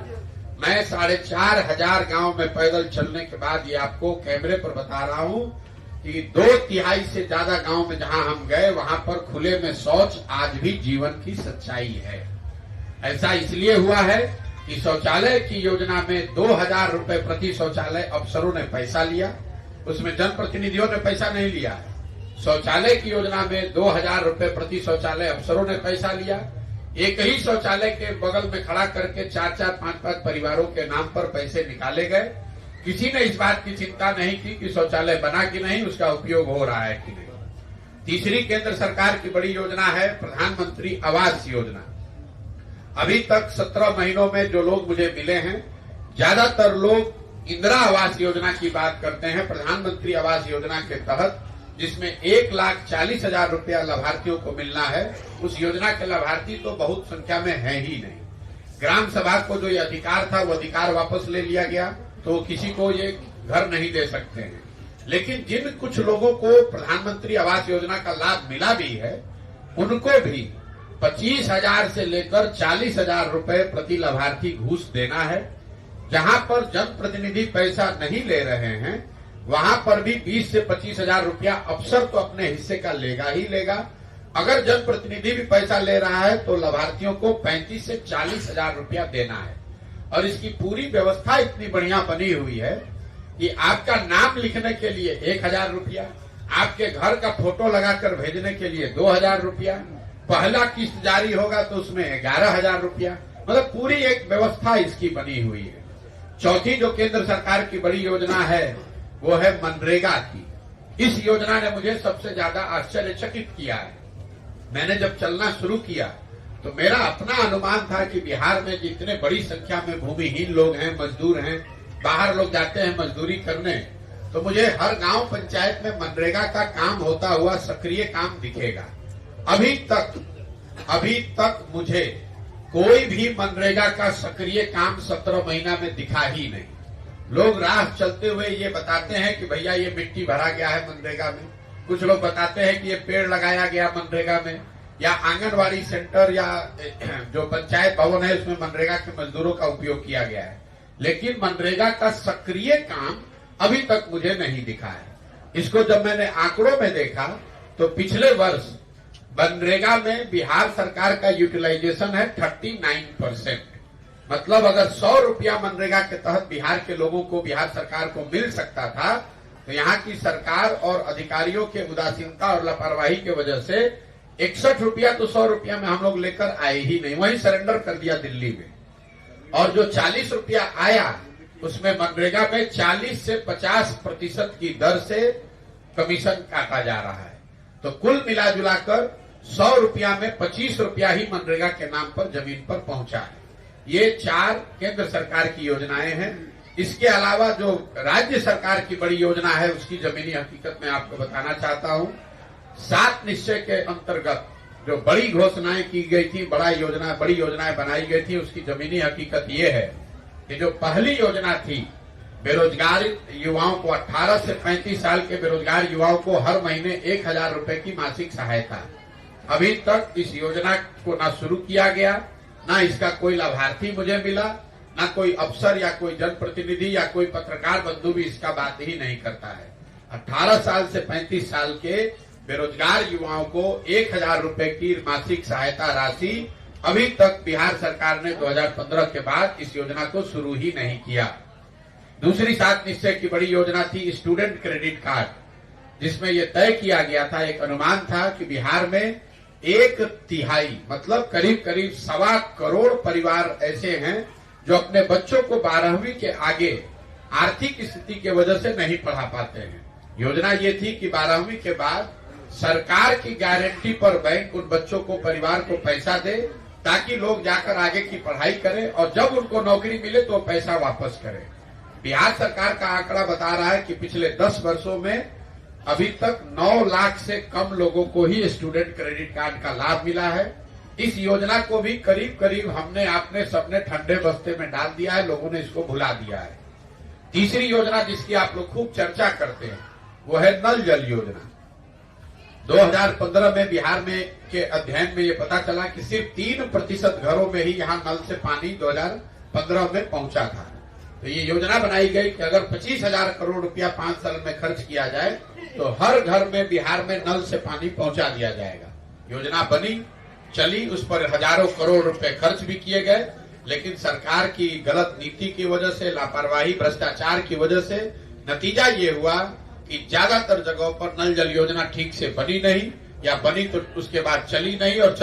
मैं 4,500 गांव में पैदल चलने के बाद ये आपको कैमरे पर बता रहा हूं कि 2/3 से ज्यादा गांव में जहां हम गए वहां पर खुले में शौच आज भी जीवन की सच्चाई है। ऐसा इसलिए हुआ है कि शौचालय की योजना में 2,000 रुपए प्रति शौचालय अफसरों ने पैसा लिया, उसमें जनप्रतिनिधियों ने पैसा नहीं लिया है। शौचालय की योजना में 2,000 रुपए प्रति शौचालय अफसरों ने पैसा लिया। एक ही शौचालय के बगल में खड़ा करके 4-4, 5-5 परिवारों के नाम पर पैसे निकाले गए। किसी ने इस बात की चिंता नहीं की कि शौचालय बना कि नहीं, उसका उपयोग हो रहा है कि नहीं। तीसरी केंद्र सरकार की बड़ी योजना है प्रधानमंत्री आवास योजना। अभी तक 17 महीनों में जो लोग मुझे मिले हैं, ज्यादातर लोग इंदिरा आवास योजना की बात करते हैं। प्रधानमंत्री आवास योजना के तहत जिसमें 1,40,000 रुपया लाभार्थियों को मिलना है, उस योजना के लाभार्थी तो बहुत संख्या में है ही नहीं। ग्राम सभा को जो ये अधिकार था वो अधिकार वापस ले लिया गया, तो किसी को ये घर नहीं दे सकते हैं। लेकिन जिन कुछ लोगों को प्रधानमंत्री आवास योजना का लाभ मिला भी है, उनको भी 25,000 से लेकर 40,000 रुपए प्रति लाभार्थी घूस देना है। जहां पर जनप्रतिनिधि पैसा नहीं ले रहे हैं वहां पर भी 20 से 25,000 रुपया अफसर तो अपने हिस्से का लेगा ही लेगा। अगर जनप्रतिनिधि भी पैसा ले रहा है तो लाभार्थियों को 35 से 40,000 रुपया देना है। और इसकी पूरी व्यवस्था इतनी बढ़िया बनी हुई है कि आपका नाम लिखने के लिए 1,000 रुपया, आपके घर का फोटो लगाकर भेजने के लिए 2,000 रुपया, पहला किस्त जारी होगा तो उसमें 11,000 रुपया, मतलब पूरी एक व्यवस्था इसकी बनी हुई है। चौथी जो केंद्र सरकार की बड़ी योजना है वो है मनरेगा की। इस योजना ने मुझे सबसे ज्यादा आश्चर्यचकित किया है। मैंने जब चलना शुरू किया तो मेरा अपना अनुमान था कि बिहार में जितने बड़ी संख्या में भूमिहीन लोग हैं, मजदूर हैं, बाहर लोग जाते हैं मजदूरी करने, तो मुझे हर गांव पंचायत में मनरेगा का काम होता हुआ सक्रिय काम दिखेगा। अभी तक मुझे कोई भी मनरेगा का सक्रिय काम 17 महीना में दिखा ही नहीं। लोग राह चलते हुए ये बताते हैं कि भैया ये मिट्टी भरा गया है मनरेगा में, कुछ लोग बताते हैं कि ये पेड़ लगाया गया मनरेगा में, या आंगनवाड़ी सेंटर या जो पंचायत भवन है उसमें मनरेगा के मजदूरों का उपयोग किया गया है, लेकिन मनरेगा का सक्रिय काम अभी तक मुझे नहीं दिखा है। इसको जब मैंने आंकड़ों में देखा तो पिछले वर्ष मनरेगा में बिहार सरकार का यूटिलाइजेशन है 39%। मतलब अगर 100 रुपया मनरेगा के तहत बिहार के लोगों को, बिहार सरकार को मिल सकता था, तो यहाँ की सरकार और अधिकारियों के उदासीनता और लापरवाही की वजह से 61 रुपया तो 100 रुपया में हम लोग लेकर आए ही नहीं, वहीं सरेंडर कर दिया दिल्ली में। और जो 40 रुपया आया उसमें मनरेगा में 40 से 50% की दर से कमीशन काटा जा रहा है। तो कुल मिला जुलाकर 100 रुपया में 25 रुपया ही मनरेगा के नाम पर जमीन पर पहुंचा है। ये 4 केंद्र सरकार की योजनाएं हैं। इसके अलावा जो राज्य सरकार की बड़ी योजना है उसकी जमीनी हकीकत मैं आपको बताना चाहता हूं। 7 निश्चय के अंतर्गत जो बड़ी घोषणाएं की गई थी, बड़ी योजनाएं बनाई गई थी, उसकी जमीनी हकीकत ये है कि जो पहली योजना थी बेरोजगार युवाओं को, 18 से 35 साल के बेरोजगार युवाओं को हर महीने 1,000 रुपए की मासिक सहायता, अभी तक इस योजना को ना शुरू किया गया, ना इसका कोई लाभार्थी मुझे मिला, ना कोई अफसर या कोई जनप्रतिनिधि या कोई पत्रकार बंधु भी इसका बात ही नहीं करता है। 18 साल से 35 साल के बेरोजगार युवाओं को 1,000 रुपए की मासिक सहायता राशि अभी तक बिहार सरकार ने 2015 के बाद इस योजना को शुरू ही नहीं किया। दूसरी 7 निश्चय की बड़ी योजना थी स्टूडेंट क्रेडिट कार्ड, जिसमें यह तय किया गया था, एक अनुमान था कि बिहार में 1/3 मतलब करीब 1.25 करोड़ परिवार ऐसे हैं जो अपने बच्चों को 12वीं के आगे आर्थिक स्थिति की वजह से नहीं पढ़ा पाते हैं। योजना ये थी कि 12वीं के बाद सरकार की गारंटी पर बैंक उन बच्चों को, परिवार को पैसा दे ताकि लोग जाकर आगे की पढ़ाई करें और जब उनको नौकरी मिले तो पैसा वापस करें। बिहार सरकार का आंकड़ा बता रहा है कि पिछले 10 वर्षों में अभी तक 9 लाख से कम लोगों को ही स्टूडेंट क्रेडिट कार्ड का लाभ मिला है। इस योजना को भी करीब हमने आपने सबने ठंडे बस्ते में डाल दिया है, लोगों ने इसको भुला दिया है। तीसरी योजना जिसकी आप लोग खूब चर्चा करते हैं वो है नल जल योजना। 2015 में बिहार में के अध्ययन में ये पता चला कि सिर्फ 3% घरों में ही यहाँ नल से पानी 2015 में पहुंचा था। तो ये योजना बनाई गई कि अगर 25,000 करोड़ रुपया 5 साल में खर्च किया जाए तो हर घर में बिहार में नल से पानी पहुंचा दिया जाएगा। योजना बनी, चली, उस पर हजारों करोड़ रुपए खर्च भी किए गए, लेकिन सरकार की गलत नीति की वजह से, लापरवाही, भ्रष्टाचार की वजह से नतीजा ये हुआ कि ज्यादातर जगहों पर नल जल योजना ठीक से बनी नहीं, या बनी तो उसके बाद चली नहीं, और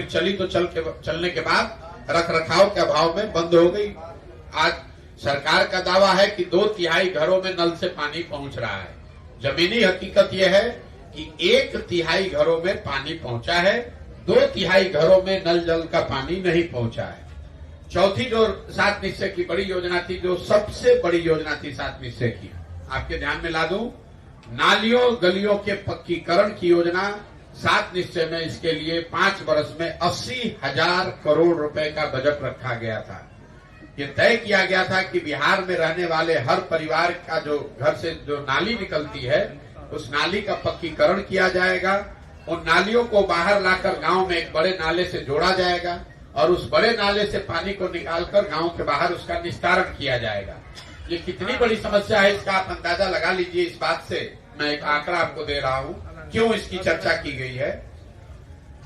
चली तो चलने के बाद रखरखाव के अभाव में बंद हो गई। आज सरकार का दावा है कि 2/3 घरों में नल से पानी पहुंच रहा है। जमीनी हकीकत यह है कि 1/3 घरों में पानी पहुंचा है, 2/3 घरों में नल जल का पानी नहीं पहुंचा है। चौथी जो 7 निश्चय की बड़ी योजना थी, जो सबसे बड़ी योजना थी 7 निश्चय की, आपके ध्यान में ला दूं, नालियों गलियों के पक्कीकरण की योजना 7 निश्चय में इसके लिए 5 वर्ष में 80,000 करोड़ रुपए का बजट रखा गया था। ये तय किया गया था कि बिहार में रहने वाले हर परिवार का जो घर से जो नाली निकलती है उस नाली का पक्कीकरण किया जाएगा। उन नालियों को बाहर लाकर गांव में एक बड़े नाले से जोड़ा जाएगा और उस बड़े नाले से पानी को निकालकर गांव के बाहर उसका निस्तारण किया जाएगा। ये कितनी बड़ी समस्या है इसका आप अंदाजा लगा लीजिए। इस बात से मैं एक आंकड़ा आपको दे रहा हूं क्यों इसकी चर्चा की गई है।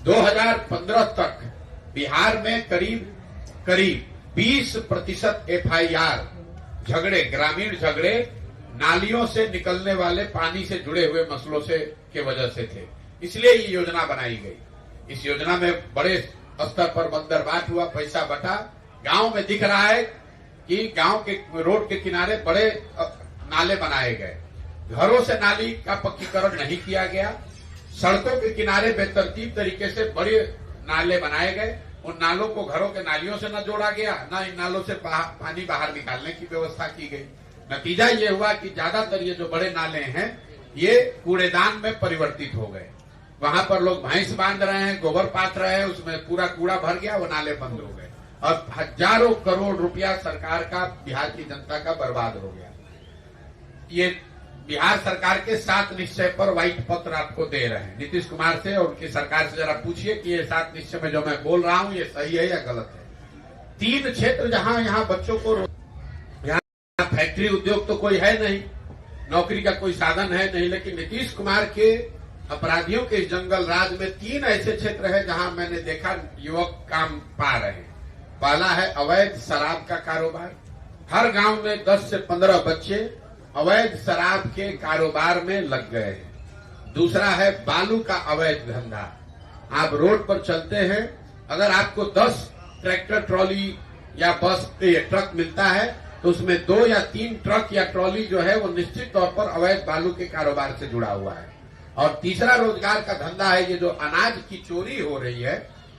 2015 तक बिहार में करीब 20% FIR झगड़े, ग्रामीण झगड़े नालियों से निकलने वाले पानी से जुड़े हुए मसलों से के वजह से थे। इसलिए ये योजना बनाई गई। इस योजना में बड़े स्तर पर बंदरबाट हुआ, पैसा बटा। गांव में दिख रहा है कि गांव के रोड के किनारे बड़े नाले बनाए गए। घरों से नाली का पक्कीकरण नहीं किया गया। सड़कों के किनारे बेतरतीब तरीके से बड़े नाले बनाए गए। उन नालों को घरों के नालियों से न जोड़ा गया, न इन नालों से पानी बाहर निकालने की व्यवस्था की गई। नतीजा ये हुआ कि ज्यादातर ये जो बड़े नाले हैं ये कूड़ेदान में परिवर्तित हो गए। वहां पर लोग भैंस बांध रहे हैं, गोबर पाथ रहे हैं, उसमें पूरा कूड़ा भर गया, वो नाले बंद हो गए और हजारों करोड़ रुपया सरकार का, बिहार की जनता का बर्बाद हो गया। ये बिहार सरकार के 7 निश्चय पर व्हाइट पत्र आपको दे रहे हैं। नीतीश कुमार से और उनकी सरकार से जरा पूछिए कि ये 7 निश्चय में जो मैं बोल रहा हूं ये सही है या गलत है। 3 क्षेत्र जहां यहाँ बच्चों को, यहाँ फैक्ट्री उद्योग तो कोई है नहीं, नौकरी का कोई साधन है नहीं, लेकिन नीतीश कुमार के अपराधियों के इस जंगल राज में 3 ऐसे क्षेत्र है जहां मैंने देखा युवक काम पा रहे हैं। पहला है अवैध शराब का कारोबार। हर गांव में 10 से 15 बच्चे अवैध शराब के कारोबार में लग गए हैं। दूसरा है बालू का अवैध धंधा। आप रोड पर चलते हैं, अगर आपको 10 ट्रैक्टर ट्रॉली या बस ट्रक मिलता है तो उसमें 2 या 3 ट्रक या ट्रॉली जो है वो निश्चित तौर पर अवैध बालू के कारोबार से जुड़ा हुआ है। और तीसरा रोजगार का धंधा है ये जो अनाज की चोरी हो रही है,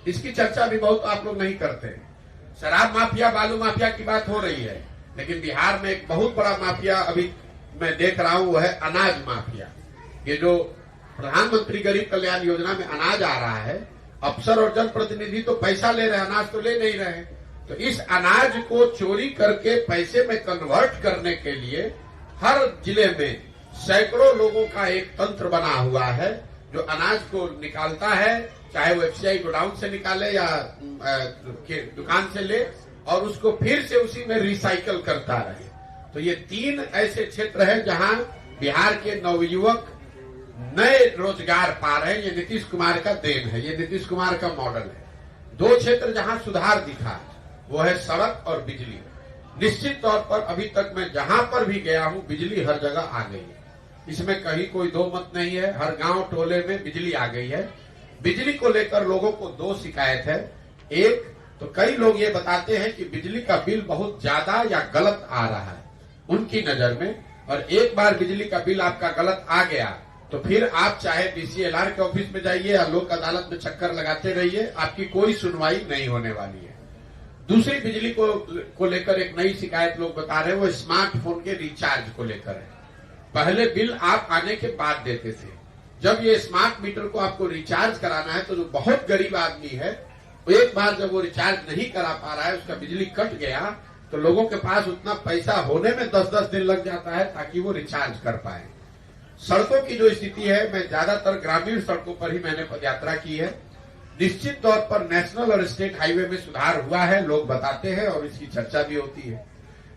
इसकी चर्चा भी बहुत आप लोग नहीं करते। शराब माफिया, बालू माफिया की बात हो रही है, लेकिन बिहार में एक बहुत बड़ा माफिया अभी मैं देख रहा हूं, वो है अनाज माफिया। ये जो प्रधानमंत्री गरीब कल्याण योजना में अनाज आ रहा है, अफसर और जनप्रतिनिधि तो पैसा ले रहे हैं, अनाज तो ले नहीं रहे। तो इस अनाज को चोरी करके पैसे में कन्वर्ट करने के लिए हर जिले में सैकड़ों लोगों का एक तंत्र बना हुआ है जो अनाज को निकालता है, चाहे वो एफसीआई गोडाउन से निकाले या दुकान से ले, और उसको फिर से उसी में रिसाइकल करता रहे। तो ये 3 ऐसे क्षेत्र हैं जहां बिहार के नवयुवक नए रोजगार पा रहे हैं। ये नीतीश कुमार का देन है, ये नीतीश कुमार का मॉडल है। 2 क्षेत्र जहां सुधार दिखा वो है सड़क और बिजली। निश्चित तौर पर अभी तक मैं जहां पर भी गया हूं बिजली हर जगह आ गई है, इसमें कहीं कोई दो मत नहीं है। हर गांव टोले में बिजली आ गई है। बिजली को लेकर लोगों को 2 शिकायत है। एक तो कई लोग ये बताते हैं कि बिजली का बिल बहुत ज्यादा या गलत आ रहा है उनकी नजर में, और एक बार बिजली का बिल आपका गलत आ गया तो फिर आप चाहे डीसीएलआर के ऑफिस में जाइए या लोक अदालत में चक्कर लगाते रहिए, आपकी कोई सुनवाई नहीं होने वाली है। दूसरी बिजली को लेकर एक नई शिकायत लोग बता रहे हैं, वो स्मार्टफोन के रिचार्ज को लेकर है। पहले बिल आप आने के बाद देते थे, जब ये स्मार्ट मीटर को आपको रिचार्ज कराना है तो जो बहुत गरीब आदमी है एक बार जब वो रिचार्ज नहीं करा पा रहा है, उसका बिजली कट गया, तो लोगों के पास उतना पैसा होने में 10-10 दिन लग जाता है ताकि वो रिचार्ज कर पाए। सड़कों की जो स्थिति है, मैं ज्यादातर ग्रामीण सड़कों पर ही मैंने पदयात्रा की है। निश्चित तौर पर नेशनल और स्टेट हाईवे में सुधार हुआ है, लोग बताते हैं और इसकी चर्चा भी होती है,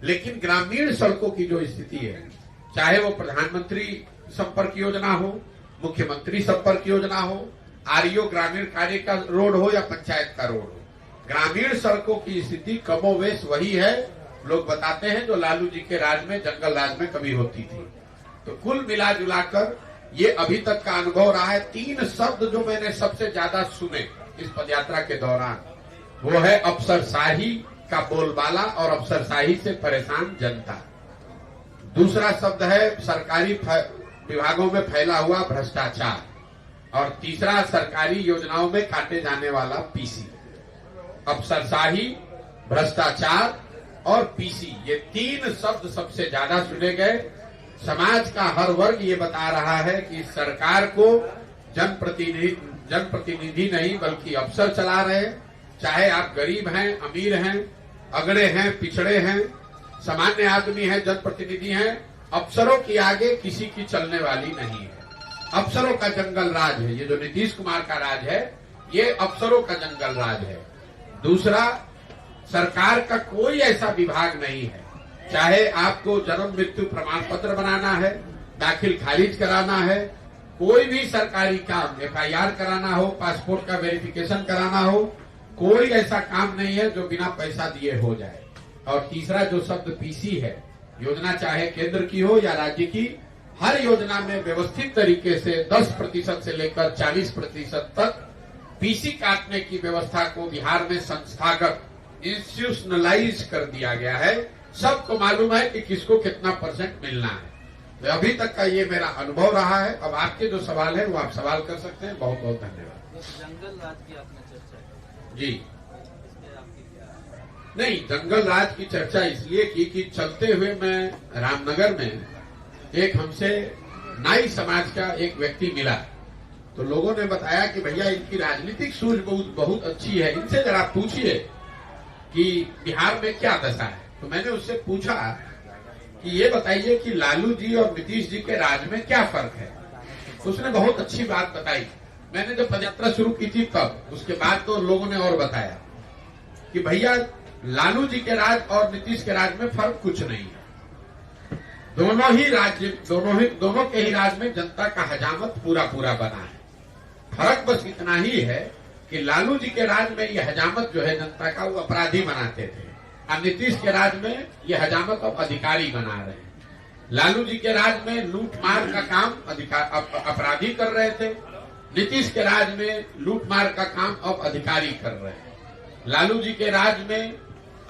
लेकिन ग्रामीण सड़कों की जो स्थिति है, चाहे वो प्रधानमंत्री संपर्क योजना हो, मुख्यमंत्री संपर्क योजना हो, आरईओ ग्रामीण कार्य का रोड हो या पंचायत का रोड हो, ग्रामीण सड़कों की स्थिति कमोवेश वही है। लोग बताते हैं जो लालू जी के राज में, जंगल राज में कभी होती थी। तो कुल मिला जुलाकर ये अभी तक का अनुभव रहा है। 3 शब्द जो मैंने सबसे ज्यादा सुने इस पदयात्रा के दौरान, वो है अफसरशाही का बोलबाला और अफसरशाही से परेशान जनता। दूसरा शब्द है सरकारी विभागों में फैला हुआ भ्रष्टाचार, और तीसरा सरकारी योजनाओं में काटे जाने वाला पीसी। अफसरशाही, भ्रष्टाचार और पीसी, ये 3 शब्द सबसे ज्यादा सुने गए। समाज का हर वर्ग ये बता रहा है कि सरकार को जनप्रतिनिधि नहीं बल्कि अफसर चला रहे हैं। चाहे आप गरीब हैं, अमीर हैं, अगड़े हैं, पिछड़े हैं, सामान्य आदमी हैं, जनप्रतिनिधि हैं, अफसरों की आगे किसी की चलने वाली नहीं है। अफसरों का जंगल राज है। ये जो नीतीश कुमार का राज है, ये अफसरों का जंगल राज है। दूसरा, सरकार का कोई ऐसा विभाग नहीं है, चाहे आपको जन्म मृत्यु प्रमाण पत्र बनाना है, दाखिल खारिज कराना है, कोई भी सरकारी काम, एफआईआर कराना हो, पासपोर्ट का वेरिफिकेशन कराना हो, कोई ऐसा काम नहीं है जो बिना पैसा दिए हो जाए। और तीसरा जो शब्द पीसी है, योजना चाहे केंद्र की हो या राज्य की, हर योजना में व्यवस्थित तरीके से 10% से लेकर 40% तक पीसी काटने की व्यवस्था को बिहार में संस्थागत इंस्टीट्यूशनलाइज कर दिया गया है। सबको मालूम है कि किसको कितना % मिलना है। तो अभी तक का ये मेरा अनुभव रहा है। अब आपके जो सवाल है वो आप सवाल कर सकते हैं। बहुत बहुत धन्यवाद। जंगल राज की आपने चर्चा जी नहीं, जंगल राज की चर्चा इसलिए की कि चलते हुए मैं रामनगर में एक हमसे नाई समाज का एक व्यक्ति मिला, तो लोगों ने बताया कि भैया इनकी राजनीतिक सूझ बहुत अच्छी है, इनसे जरा पूछिए कि बिहार में क्या दशा है। तो मैंने उससे पूछा कि ये बताइए कि लालू जी और नीतीश जी के राज में क्या फर्क है। तो उसने बहुत अच्छी बात बताई। मैंने जब पदयात्रा शुरू की थी तब, उसके बाद तो लोगों ने और बताया कि भैया लालू जी के राज और नीतीश के राज में फर्क कुछ नहीं है। दोनों के ही राज में जनता का हजामत पूरा बना है। फर्क बस इतना ही है कि लालू जी के राज में ये हजामत जो है जनता का, वो अपराधी बनाते थे, और नीतीश के राज में ये हजामत अब अधिकारी बना रहे हैं। लालू जी के राज में लूट मार का काम अपराधी कर रहे थे, नीतीश के राज में लूट मार का काम अब अधिकारी कर रहे हैं। लालू जी के राज में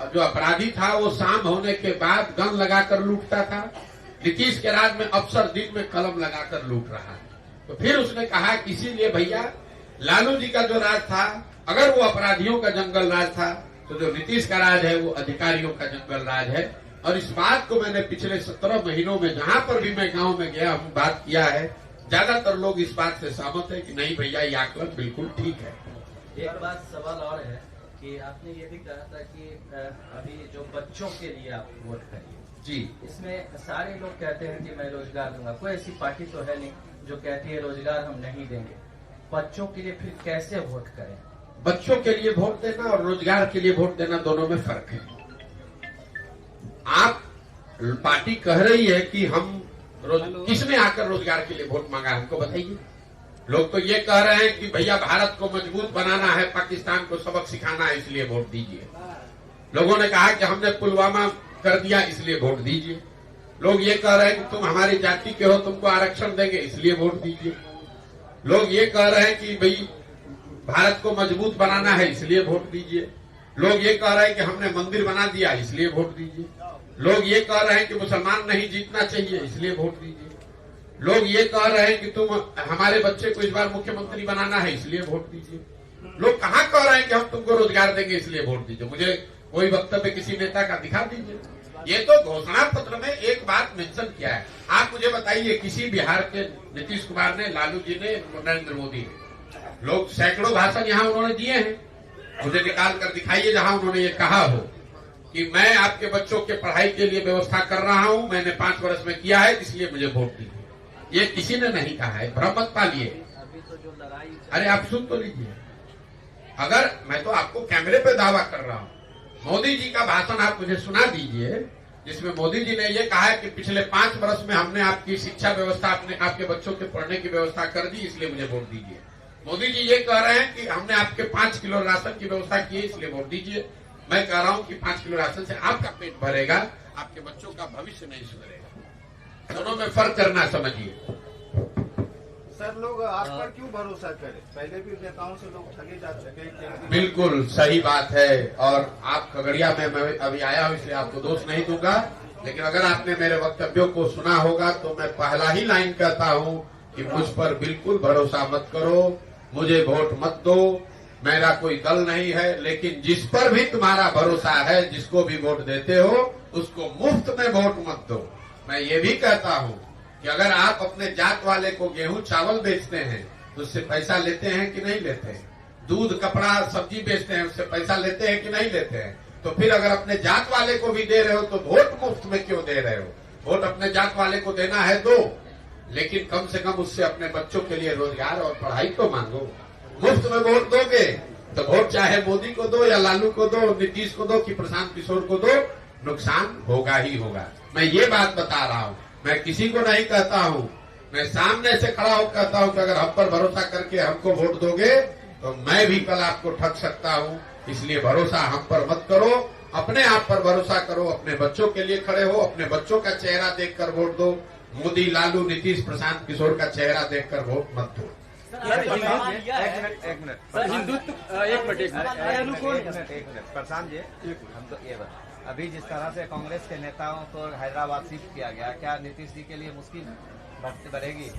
जो अपराधी था वो शाम होने के बाद गन लगाकर लूटता था, नीतीश के राज में अफसर दिन में कलम लगाकर लूट रहा है। तो फिर उसने कहा कि इसीलिए भैया लालू जी का जो राज था, अगर वो अपराधियों का जंगल राज था, तो जो नीतीश का राज है वो अधिकारियों का जंगल राज है। और इस बात को मैंने पिछले 17 महीनों में जहां पर भी मैं गांव में गया हूं बात किया है, ज्यादातर लोग इस बात से सहमत है कि नहीं भैया ये आकलन बिल्कुल ठीक है। एक बात सवाल और है कि आपने ये भी कहा था कि अभी जो बच्चों के लिए आप वोट करिए जी, इसमें सारे लोग कहते हैं कि मैं रोजगार दूंगा। कोई ऐसी पार्टी तो है नहीं जो कहती है रोजगार हम नहीं देंगे। बच्चों के लिए फिर कैसे वोट करें? बच्चों के लिए वोट देना और रोजगार के लिए वोट देना दोनों में फर्क है। आप पार्टी कह रही है कि हम किसने आकर रोजगार के लिए वोट मांगा, हमको बताइए। लोग तो ये कह रहे हैं कि भैया भारत को मजबूत बनाना है, पाकिस्तान को सबक सिखाना है, इसलिए वोट दीजिए। लोगों ने कहा कि हमने पुलवामा कर दिया इसलिए वोट दीजिए। लोग ये कह रहे हैं कि तुम हमारी जाति के हो, तुमको आरक्षण देंगे इसलिए वोट दीजिए। लोग ये कह रहे हैं कि भाई भारत को मजबूत बनाना है इसलिए वोट दीजिए। लोग ये कह रहे हैं कि हमने मंदिर बना दिया इसलिए वोट दीजिए। लोग ये कह रहे हैं कि मुसलमान नहीं जीतना चाहिए इसलिए वोट दीजिए। लोग ये कह रहे हैं कि तुम हमारे बच्चे को इस बार मुख्यमंत्री बनाना है इसलिए वोट दीजिए। लोग कहाँ कह रहे हैं कि हम तुमको रोजगार देंगे इसलिए वोट दीजिए। मुझे कोई वक्तव्य किसी नेता का दिखा दीजिए। ये तो घोषणा पत्र में एक बात मेंशन किया है। आप मुझे बताइए किसी बिहार के नीतीश कुमार ने, लालू जी ने, नरेंद्र मोदी ने, लोग सैकड़ों भाषण यहाँ उन्होंने दिए हैं, मुझे निकाल कर दिखाइए जहां उन्होंने ये कहा हो कि मैं आपके बच्चों के पढ़ाई के लिए व्यवस्था कर रहा हूं, मैंने 5 वर्ष में किया है इसलिए मुझे वोट दीजिए। ये किसी ने नहीं कहा है, भ्रम मत पालिए। अरे आप सुन तो लीजिए। अगर मैं तो आपको कैमरे पे दावा कर रहा हूं, मोदी जी का भाषण आप मुझे सुना दीजिए जिसमें मोदी जी ने ये कहा है कि पिछले 5 वर्ष में हमने आपकी शिक्षा व्यवस्था, आपके बच्चों के पढ़ने की व्यवस्था कर दी इसलिए मुझे वोट दीजिए। मोदी जी ये कह रहे हैं कि हमने आपके 5 किलो राशन की व्यवस्था की है इसलिए वोट दीजिए। मैं कह रहा हूं कि 5 किलो राशन से आपका पेट भरेगा, आपके बच्चों का भविष्य नहीं सुधरेगा। दोनों में फर्क करना समझिए। सर, लोग आप पर क्यों भरोसा करें? पहले भी नेताओं से लोग ठगे जा चुके हैं। बिल्कुल सही बात है। और आप खगड़िया में मैं अभी आया हूं इसलिए आपको दोष नहीं दूंगा, लेकिन अगर आपने मेरे वक्तव्यों को सुना होगा तो मैं पहला ही लाइन कहता हूं कि मुझ पर बिल्कुल भरोसा मत करो, मुझे वोट मत दो, मेरा कोई दल नहीं है। लेकिन जिस पर भी तुम्हारा भरोसा है, जिसको भी वोट देते हो, उसको मुफ्त में वोट मत दो। मैं ये भी कहता हूँ कि अगर आप अपने जात वाले को गेहूं चावल बेचते हैं तो उससे पैसा लेते हैं कि नहीं लेते हैं? दूध कपड़ा सब्जी बेचते हैं उससे पैसा लेते हैं कि नहीं लेते हैं? तो फिर अगर अपने जात वाले को भी दे रहे हो तो वोट मुफ्त में क्यों दे रहे हो? वोट अपने जात वाले को देना है दो, लेकिन कम से कम उससे अपने बच्चों के लिए रोजगार और पढ़ाई तो मांगो। मुफ्त में वोट दोगे तो वोट चाहे मोदी को दो या लालू को दो, नीतीश को दो कि प्रशांत किशोर को दो, नुकसान होगा ही होगा। मैं ये बात बता रहा हूँ, मैं किसी को नहीं कहता हूँ, मैं सामने से खड़ा होकर कहता हूँ कि अगर हम पर भरोसा करके हमको वोट दोगे तो मैं भी कल आपको ठग सकता हूँ। इसलिए भरोसा हम पर मत करो अपने आप पर भरोसा करो, अपने बच्चों के लिए खड़े हो, अपने बच्चों का चेहरा देखकर वोट दो। मोदी, लालू, नीतीश, प्रशांत किशोर का चेहरा देखकर वोट मत दो। एक मिनट सर, हिंदुत्व एक मिनट प्रशांत जी, हम तो ये बता, अभी जिस तरह से कांग्रेस के नेताओं को हैदराबाद शिफ्ट किया गया, क्या नीतीश जी के लिए मुश्किल बढ़ेगी?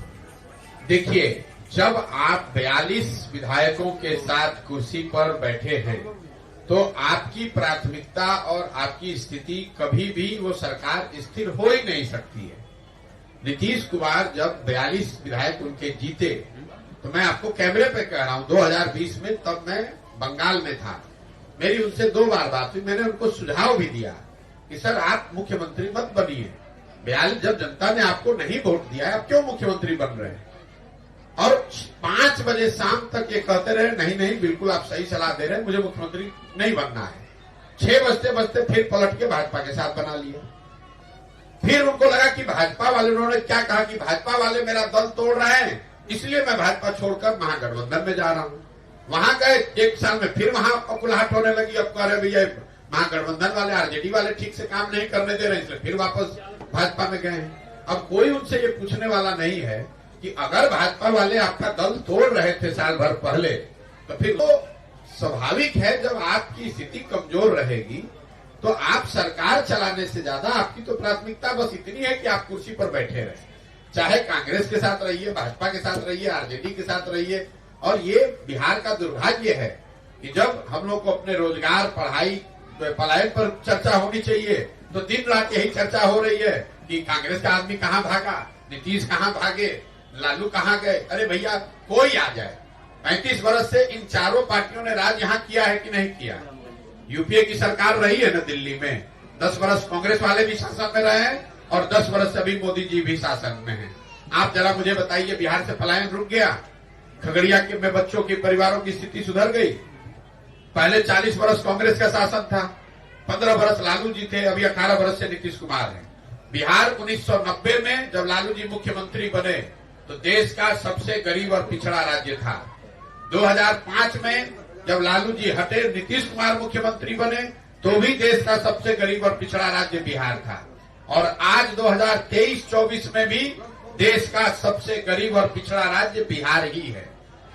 देखिए, जब आप 42 विधायकों के साथ कुर्सी पर बैठे हैं तो आपकी प्राथमिकता और आपकी स्थिति कभी भी वो सरकार स्थिर हो ही नहीं सकती है। नीतीश कुमार जब 42 विधायक उनके जीते तो मैं आपको कैमरे पे कह रहा हूं, 2020 में, तब मैं बंगाल में था। मेरी उनसे 2 बार बात हुई। मैंने उनको सुझाव भी दिया कि सर आप मुख्यमंत्री मत बनिए। 42 जब जनता ने आपको नहीं वोट दिया है, आप क्यों मुख्यमंत्री बन रहे हैं? और 5 बजे शाम तक ये कहते रहे नहीं नहीं बिल्कुल आप सही सलाह दे रहे हैं, मुझे मुख्यमंत्री नहीं बनना है। 6 बजते बजते फिर पलट के भाजपा के साथ बना लिया। फिर उनको लगा कि भाजपा वाले, उन्होंने क्या कहा कि भाजपा वाले मेरा दल तोड़ रहे हैं, इसलिए मैं भाजपा छोड़कर महागठबंधन में जा रहा हूं। वहां गए, 1 साल में फिर वहां अकुलाहट होने लगी। अब कह रहे भैया महागठबंधन वाले, आरजेडी वाले ठीक से काम नहीं करने दे रहे, इसलिए फिर वापस भाजपा में गए हैं। अब कोई उनसे ये पूछने वाला नहीं है कि अगर भाजपा वाले आपका दल तोड़ रहे थे साल भर पहले, तो फिर तो स्वाभाविक है जब आपकी स्थिति कमजोर रहेगी तो आप सरकार चलाने से ज्यादा आपकी तो प्राथमिकता बस इतनी है कि आप कुर्सी पर बैठे रहे। चाहे कांग्रेस के साथ रहिए, भाजपा के साथ रहिए, आरजेडी के साथ रहिए। और ये बिहार का दुर्भाग्य है कि जब हम लोग को अपने रोजगार, पढ़ाई, पलायन पर चर्चा होनी चाहिए तो दिन रात यही चर्चा हो रही है कि कांग्रेस का आदमी कहाँ भागा, नीतीश कहाँ भागे, लालू कहाँ गए। अरे भैया कोई आ जाए, 35 वर्ष से इन चारों पार्टियों ने राज यहाँ किया है कि नहीं किया? यूपीए की सरकार रही है ना दिल्ली में, 10 वर्ष कांग्रेस वाले भी शासन में रहे हैं और 10 वर्ष से अभी मोदी जी भी शासन में हैं। आप जरा मुझे बताइए, बिहार से पलायन रुक गया? खगड़िया के में बच्चों के परिवारों की स्थिति सुधर गई? पहले 40 वर्ष कांग्रेस का शासन था, 15 वर्ष लालू जी थे, अभी 18 वर्ष से नीतीश कुमार है। बिहार 1990 में जब लालू जी मुख्यमंत्री बने तो देश का सबसे गरीब और पिछड़ा राज्य था। 2005 में जब लालू जी हटे, नीतीश कुमार मुख्यमंत्री बने तो भी देश का सबसे गरीब और पिछड़ा राज्य बिहार था। और आज 2023-24 में भी देश का सबसे गरीब और पिछड़ा राज्य बिहार ही है।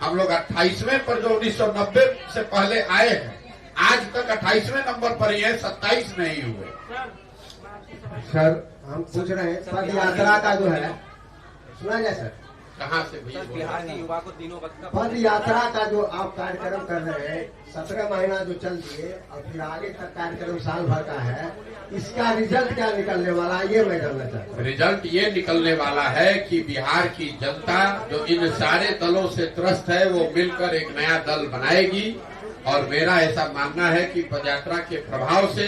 हम लोग 28वें पर जो 1990 से पहले आए हैं, आज तक 28वें नंबर पर ही है, 27 नहीं हुए। सर हम पूछ रहे हैं, पद यात्रा का जो है, सुना जाए सर? कहाँ से भैया? बिहार के युवा को तीनों पद यात्रा का जो आप कार्यक्रम कर रहे हैं, 17 महीना जो चल दिए और फिर आगे तक कार्यक्रम साल भर का है, इसका रिजल्ट क्या निकलने वाला है, ये मैं जानना चाहता हूँ। रिजल्ट ये निकलने वाला है कि बिहार की जनता जो इन सारे दलों से त्रस्त है वो मिलकर एक नया दल बनाएगी। और मेरा ऐसा मानना है कि पदयात्रा के प्रभाव से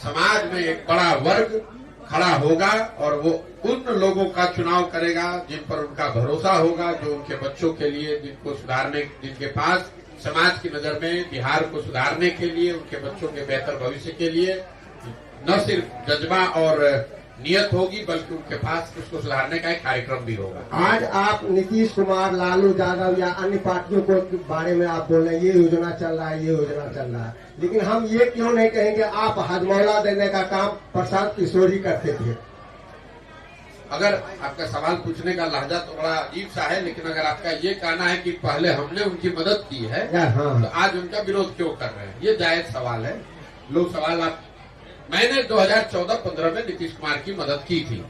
समाज में एक बड़ा वर्ग खड़ा होगा और वो उन लोगों का चुनाव करेगा जिन पर उनका भरोसा होगा, जो उनके बच्चों के लिए, जिनको सुधारने, जिनके पास समाज की नजर में बिहार को सुधारने के लिए, उनके बच्चों के बेहतर भविष्य के लिए न सिर्फ जज्बा और नियत होगी बल्कि उनके पास उसको सुधारने का एक कार्यक्रम भी होगा। आज आप नीतीश कुमार, लालू यादव या अन्य पार्टियों को बारे में आप बोल रहे हैं ये योजना चल रहा है, ये योजना चल रहा है, लेकिन हम ये क्यों नहीं कहेंगे आप हजमौला देने का काम प्रशांत किशोर ही करते थे? अगर आपका सवाल पूछने का लहजा तो बड़ा अजीब सा है, लेकिन अगर आपका ये कहना है कि पहले हमने उनकी मदद की है तो आज उनका विरोध क्यों कर रहे हैं, ये जायज सवाल है। लोग सवाल मैंने 2014-15 में नीतीश कुमार की मदद की थी,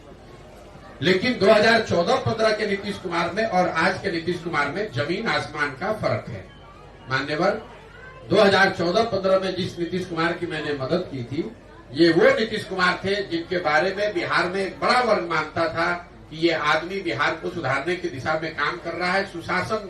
लेकिन 2014-15 के नीतीश कुमार में और आज के नीतीश कुमार में जमीन आसमान का फर्क है। मान्यवर, 2014-15 में जिस नीतीश कुमार की मैंने मदद की थी, ये वो नीतीश कुमार थे जिनके बारे में बिहार में एक बड़ा वर्ग मानता था कि ये आदमी बिहार को सुधारने की दिशा में काम कर रहा है, सुशासन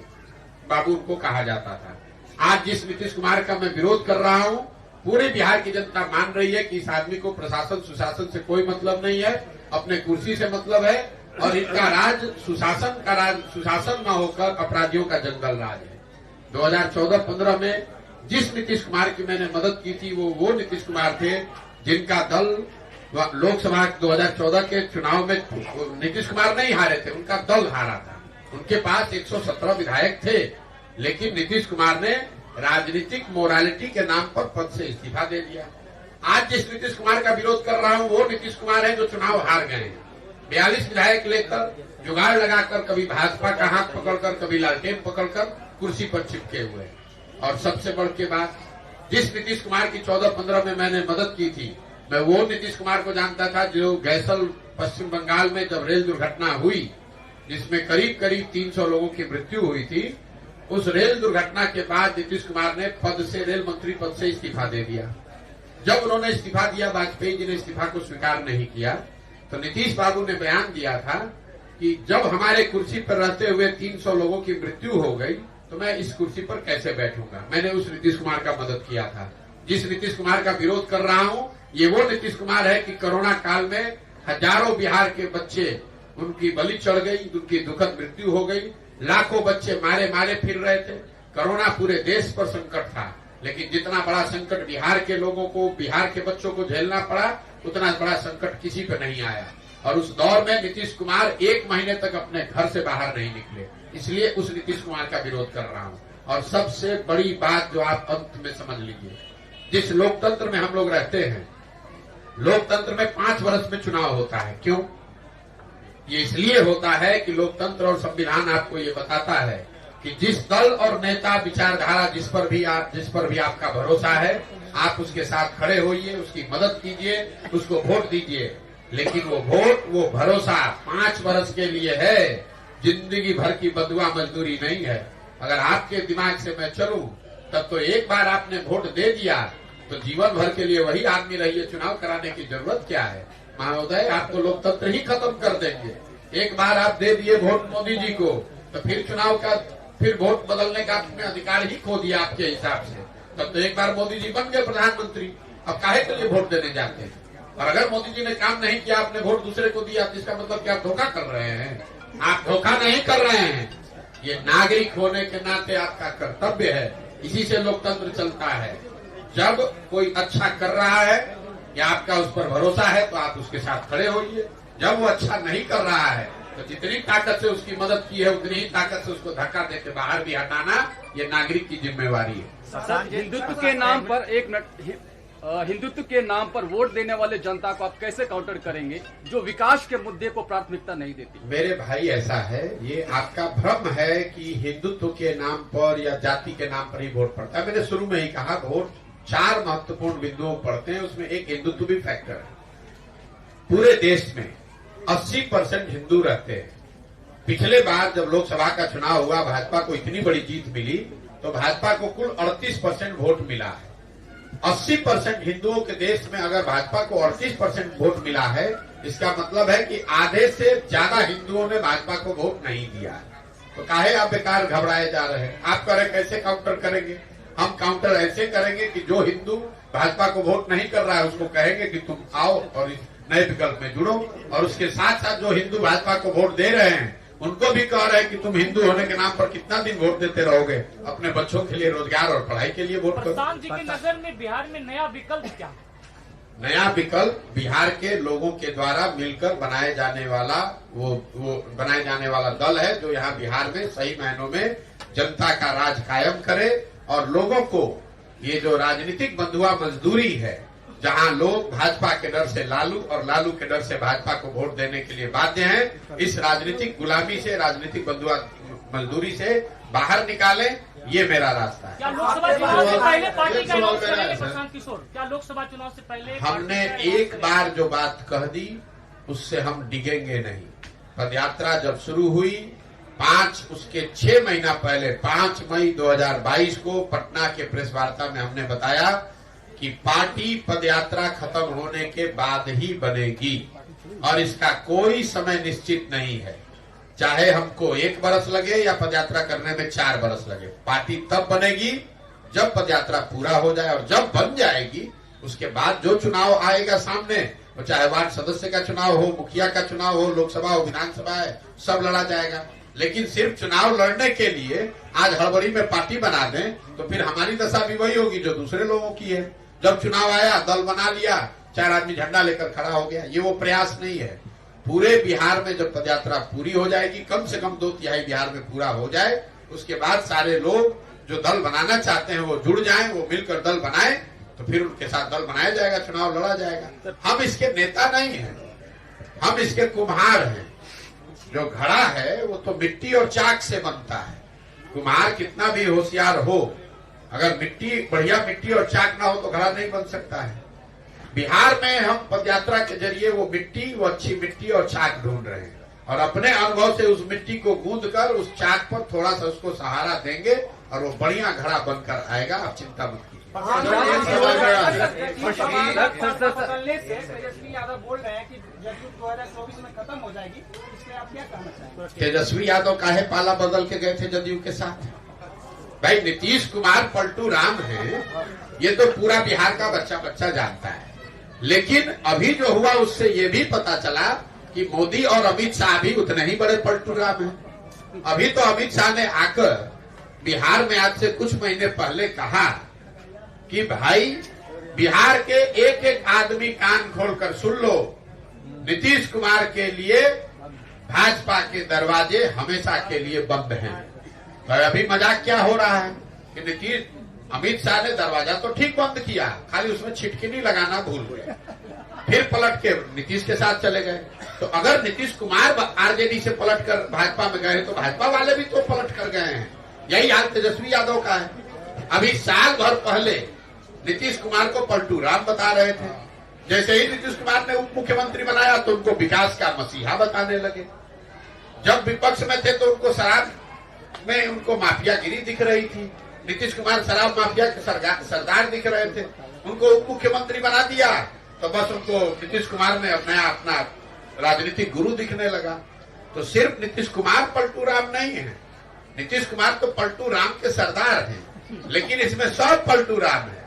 बाबू उनको कहा जाता था। आज जिस नीतीश कुमार का मैं विरोध कर रहा हूं, पूरे बिहार की जनता मान रही है कि इस आदमी को प्रशासन सुशासन से कोई मतलब नहीं है, अपने कुर्सी से मतलब है और इनका राज सुशासन का राज, सुशासन न होकर अपराधियों का जंगल राज है। 2014-15 में जिस नीतीश कुमार की मैंने मदद की थी वो नीतीश कुमार थे जिनका दल लोकसभा 2014 के चुनाव में नीतीश कुमार नहीं हारे थे, उनका दल हारा था। उनके पास 117 विधायक थे, लेकिन नीतीश कुमार ने राजनीतिक मोरालिटी के नाम पर पद से इस्तीफा दे दिया। आज जिस नीतीश कुमार का विरोध कर रहा हूं वो नीतीश कुमार है जो चुनाव हार गए हैं। 42 विधायक लेकर जुगाड़ लगाकर कभी भाजपा का हाथ पकड़कर कभी लालटेन पकड़कर कुर्सी पर चिपके हुए। और सबसे बढ़ के बात, जिस नीतीश कुमार की 14-15 में मैंने मदद की थी, मैं वो नीतीश कुमार को जानता था जो गैसल पश्चिम बंगाल में जब रेल दुर्घटना हुई जिसमें करीब करीब 300 लोगों की मृत्यु हुई थी, उस रेल दुर्घटना के बाद नीतीश कुमार ने पद से, रेल मंत्री पद से इस्तीफा दे दिया। जब उन्होंने इस्तीफा दिया, वाजपेयी जी ने इस्तीफा को स्वीकार नहीं किया, तो नीतीश बाबू ने बयान दिया था कि जब हमारे कुर्सी पर रहते हुए 300 लोगों की मृत्यु हो गई तो मैं इस कुर्सी पर कैसे बैठूंगा। मैंने उस नीतीश कुमार का मदद किया था। जिस नीतीश कुमार का विरोध कर रहा हूं ये वो नीतीश कुमार है कि कोरोना काल में हजारों बिहार के बच्चे उनकी बलि चढ़ गई, उनकी दुखद मृत्यु हो गई, लाखों बच्चे मारे मारे फिर रहे थे। कोरोना पूरे देश पर संकट था, लेकिन जितना बड़ा संकट बिहार के लोगों को, बिहार के बच्चों को झेलना पड़ा, उतना बड़ा संकट किसी पे नहीं आया। और उस दौर में नीतीश कुमार 1 महीने तक अपने घर से बाहर नहीं निकले, इसलिए उस नीतीश कुमार का विरोध कर रहा हूं। और सबसे बड़ी बात जो आप अंत में समझ लीजिए, जिस लोकतंत्र में हम लोग रहते हैं, लोकतंत्र में 5 वर्ष में चुनाव होता है। क्यों? ये इसलिए होता है कि लोकतंत्र और संविधान आपको ये बताता है कि जिस दल और नेता, विचारधारा जिस पर भी आपका भरोसा है, आप उसके साथ खड़े होइए, उसकी मदद कीजिए, उसको वोट दीजिए। लेकिन वो वोट, वो भरोसा 5 वर्ष के लिए है, जिंदगी भर की बदुआ मजदूरी नहीं है। अगर आपके दिमाग से मैं चलूं तब तो एक बार आपने वोट दे दिया तो जीवन भर के लिए वही आदमी रहिए, चुनाव कराने की जरूरत क्या है। महोदय, आपको लोकतंत्र ही खत्म कर देंगे। एक बार आप दे दिए वोट मोदी जी को तो फिर चुनाव का, फिर वोट बदलने का आपने अधिकार ही खो दिया आपके हिसाब से। तब तो एक बार मोदी जी बन गए प्रधानमंत्री, अब काहे के लिए वोट देने जाते हैं। और अगर मोदी जी ने काम नहीं किया, आपने वोट दूसरे को दिया, तो इसका मतलब क्या आप धोखा कर रहे हैं? आप धोखा नहीं कर रहे हैं। ये नागरिक होने के नाते आपका कर्तव्य है। इसी से लोकतंत्र चलता है। जब कोई अच्छा कर रहा है या आपका उस पर भरोसा है तो आप उसके साथ खड़े होइए। जब वो अच्छा नहीं कर रहा है तो जितनी ताकत से उसकी मदद की है उतनी ही ताकत से उसको धक्का देकर बाहर भी हटाना ये नागरिक की जिम्मेवारी है। हिंदुत्व के नाम पर, एक मिनट, हिंदुत्व के नाम पर वोट देने वाले जनता को आप कैसे काउंटर करेंगे जो विकास के मुद्दे को प्राथमिकता नहीं देती? मेरे भाई, ऐसा है, ये आपका भ्रम है कि हिंदुत्व के नाम पर या जाति के नाम पर ही वोट पड़ता है। मैंने शुरू में ही कहा, वोट 4 महत्वपूर्ण बिंदुओं पड़ते हैं, उसमें एक हिंदुत्व भी फैक्टर है। पूरे देश में 80% हिंदू रहते हैं। पिछले बार जब लोकसभा का चुनाव हुआ, भाजपा को इतनी बड़ी जीत मिली तो भाजपा को कुल 38% वोट मिला है। 80% हिंदुओं के देश में अगर भाजपा को 38% वोट मिला है, इसका मतलब है कि आधे से ज्यादा हिंदुओं ने भाजपा को वोट नहीं दिया है। तो काहे आप बेकार घबराए जा रहे हैं? आप करें, कैसे काउंटर करेंगे? हम काउंटर ऐसे करेंगे कि जो हिंदू भाजपा को वोट नहीं कर रहा है उसको कहेंगे कि तुम आओ और इस नए विकल्प में जुड़ो, और उसके साथ साथ जो हिंदू भाजपा को वोट दे रहे हैं उनको भी कह रहे हैं कि तुम हिंदू होने के नाम पर कितना दिन वोट देते रहोगे, अपने बच्चों के लिए, रोजगार और पढ़ाई के लिए वोट करो। प्रशांत जी की नजर में बिहार में नया विकल्प क्या है? नया विकल्प बिहार के लोगों के द्वारा मिलकर बनाए जाने वाला वो बनाए जाने वाला दल है जो यहाँ बिहार में सही मायनों में जनता का राज कायम करे और लोगों को ये जो राजनीतिक बंधुआ मजदूरी है, जहां लोग भाजपा के डर से लालू और लालू के डर से भाजपा को वोट देने के लिए बाध्य हैं, इस राजनीतिक गुलामी से, राजनीतिक बंधुआ मजदूरी से बाहर निकाले, ये मेरा रास्ता है। क्या लोकसभा चुनाव से पहले पार्टी का अनाउंस करेंगे प्रशांत किशोर? क्या लोकसभा चुनाव से पहले हमने एक बार जो बात कह दी उससे हम डिगेंगे नहीं। पदयात्रा जब शुरू हुई, उसके 6 महीना पहले 5 मई 2022 को पटना के प्रेस वार्ता में हमने बताया कि पार्टी पदयात्रा खत्म होने के बाद ही बनेगी और इसका कोई समय निश्चित नहीं है। चाहे हमको 1 बरस लगे या पदयात्रा करने में 4 बरस लगे, पार्टी तब बनेगी जब पदयात्रा पूरा हो जाए। और जब बन जाएगी उसके बाद जो चुनाव आएगा सामने, वो चाहे वार्ड सदस्य का चुनाव हो, मुखिया का चुनाव हो, लोकसभा हो, विधानसभा है, सब लड़ा जाएगा। लेकिन सिर्फ चुनाव लड़ने के लिए आज हड़बड़ी में पार्टी बना दें तो फिर हमारी दशा भी वही होगी जो दूसरे लोगों की है। जब चुनाव आया, दल बना लिया, 4 आदमी झंडा लेकर खड़ा हो गया, ये वो प्रयास नहीं है। पूरे बिहार में जब पदयात्रा पूरी हो जाएगी, कम से कम 2/3 बिहार में पूरा हो जाए, उसके बाद सारे लोग जो दल बनाना चाहते हैं वो जुड़ जाएं, वो मिलकर दल बनाएं, तो फिर उनके साथ दल बनाया जाएगा, चुनाव लड़ा जाएगा। हम इसके नेता नहीं हैं, हम इसके कुम्हार हैं। जो घड़ा है वो तो मिट्टी और चाक से बनता है। कुम्हार कितना भी होशियार हो, अगर मिट्टी, बढ़िया मिट्टी और चाक ना हो तो घड़ा नहीं बन सकता है। बिहार में हम पदयात्रा के जरिए वो मिट्टी, वो अच्छी मिट्टी और चाक ढूंढ रहे हैं और अपने अनुभव से उस मिट्टी को गूंद कर उस चाक पर थोड़ा सा उसको सहारा देंगे और वो बढ़िया घड़ा बनकर आएगा। आप चिंता मत कीजिए। तेजस्वी यादव बोल रहे हैं कि जदयू 2024 में खत्म हो जाएगी, इसमें आप क्या कहना चाहेंगे? तेजस्वी यादव काहे पाला बदल के गए थे जदयू के साथ? भाई नीतीश कुमार पलटू राम है, ये तो पूरा बिहार का बच्चा बच्चा जानता है। लेकिन अभी जो हुआ उससे ये भी पता चला कि मोदी और अमित शाह भी उतने ही बड़े पलटू राम हैं। अभी तो अमित शाह ने आकर बिहार में आज से कुछ महीने पहले कहा कि भाई बिहार के एक एक आदमी कान खोलकर सुन लो, नीतीश कुमार के लिए भाजपा के दरवाजे हमेशा के लिए बंद हैं। तो अभी मजाक क्या हो रहा है कि अमित शाह ने दरवाजा तो ठीक बंद किया, खाली उसमें छिटकिनी लगाना भूल गए, फिर पलट के नीतीश के साथ चले गए। तो अगर नीतीश कुमार आरजेडी से पलट कर भाजपा में गए तो भाजपा वाले भी तो पलट कर गए हैं। यही हाल तेजस्वी यादव का है। अभी साल भर पहले नीतीश कुमार को पलटू राम बता रहे थे, जैसे ही नीतीश कुमार ने उप मुख्यमंत्री बनाया तो उनको विकास का मसीहा बताने लगे। जब विपक्ष में थे तो उनको शराब में उनको माफियागिरी दिख रही थी। नीतीश कुमार शराब माफिया के सरदार दिख रहे थे, उनको उप मुख्यमंत्री बना दिया तो बस उनको नीतीश कुमार ने अपना राजनीतिक गुरु दिखने लगा। तो सिर्फ नीतीश कुमार पलटू राम नहीं है, नीतीश कुमार तो पलटू राम के सरदार हैं, लेकिन इसमें सब पलटू राम है।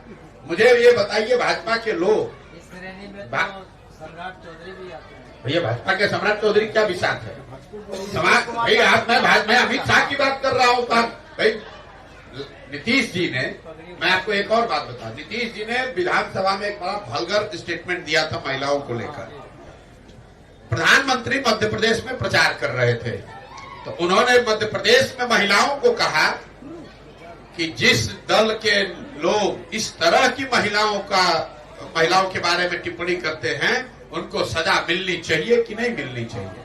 मुझे ये बताइए भाजपा के लोग, इस श्रेणी में तो सम्राट चौधरी भी आते हैं। भैया भाजपा के सम्राट चौधरी क्या विशाख है? समाज भाई आप मैं अमित शाह की बात कर रहा हूँ। भाई नीतीश जी ने, मैं आपको एक और बात बता, नीतीश जी ने विधानसभा में एक बड़ा वल्गर स्टेटमेंट दिया था महिलाओं को लेकर। प्रधानमंत्री मध्य प्रदेश में प्रचार कर रहे थे तो उन्होंने मध्य प्रदेश में महिलाओं को कहा कि जिस दल के लोग इस तरह की महिलाओं के बारे में टिप्पणी करते हैं उनको सजा मिलनी चाहिए कि नहीं मिलनी चाहिए।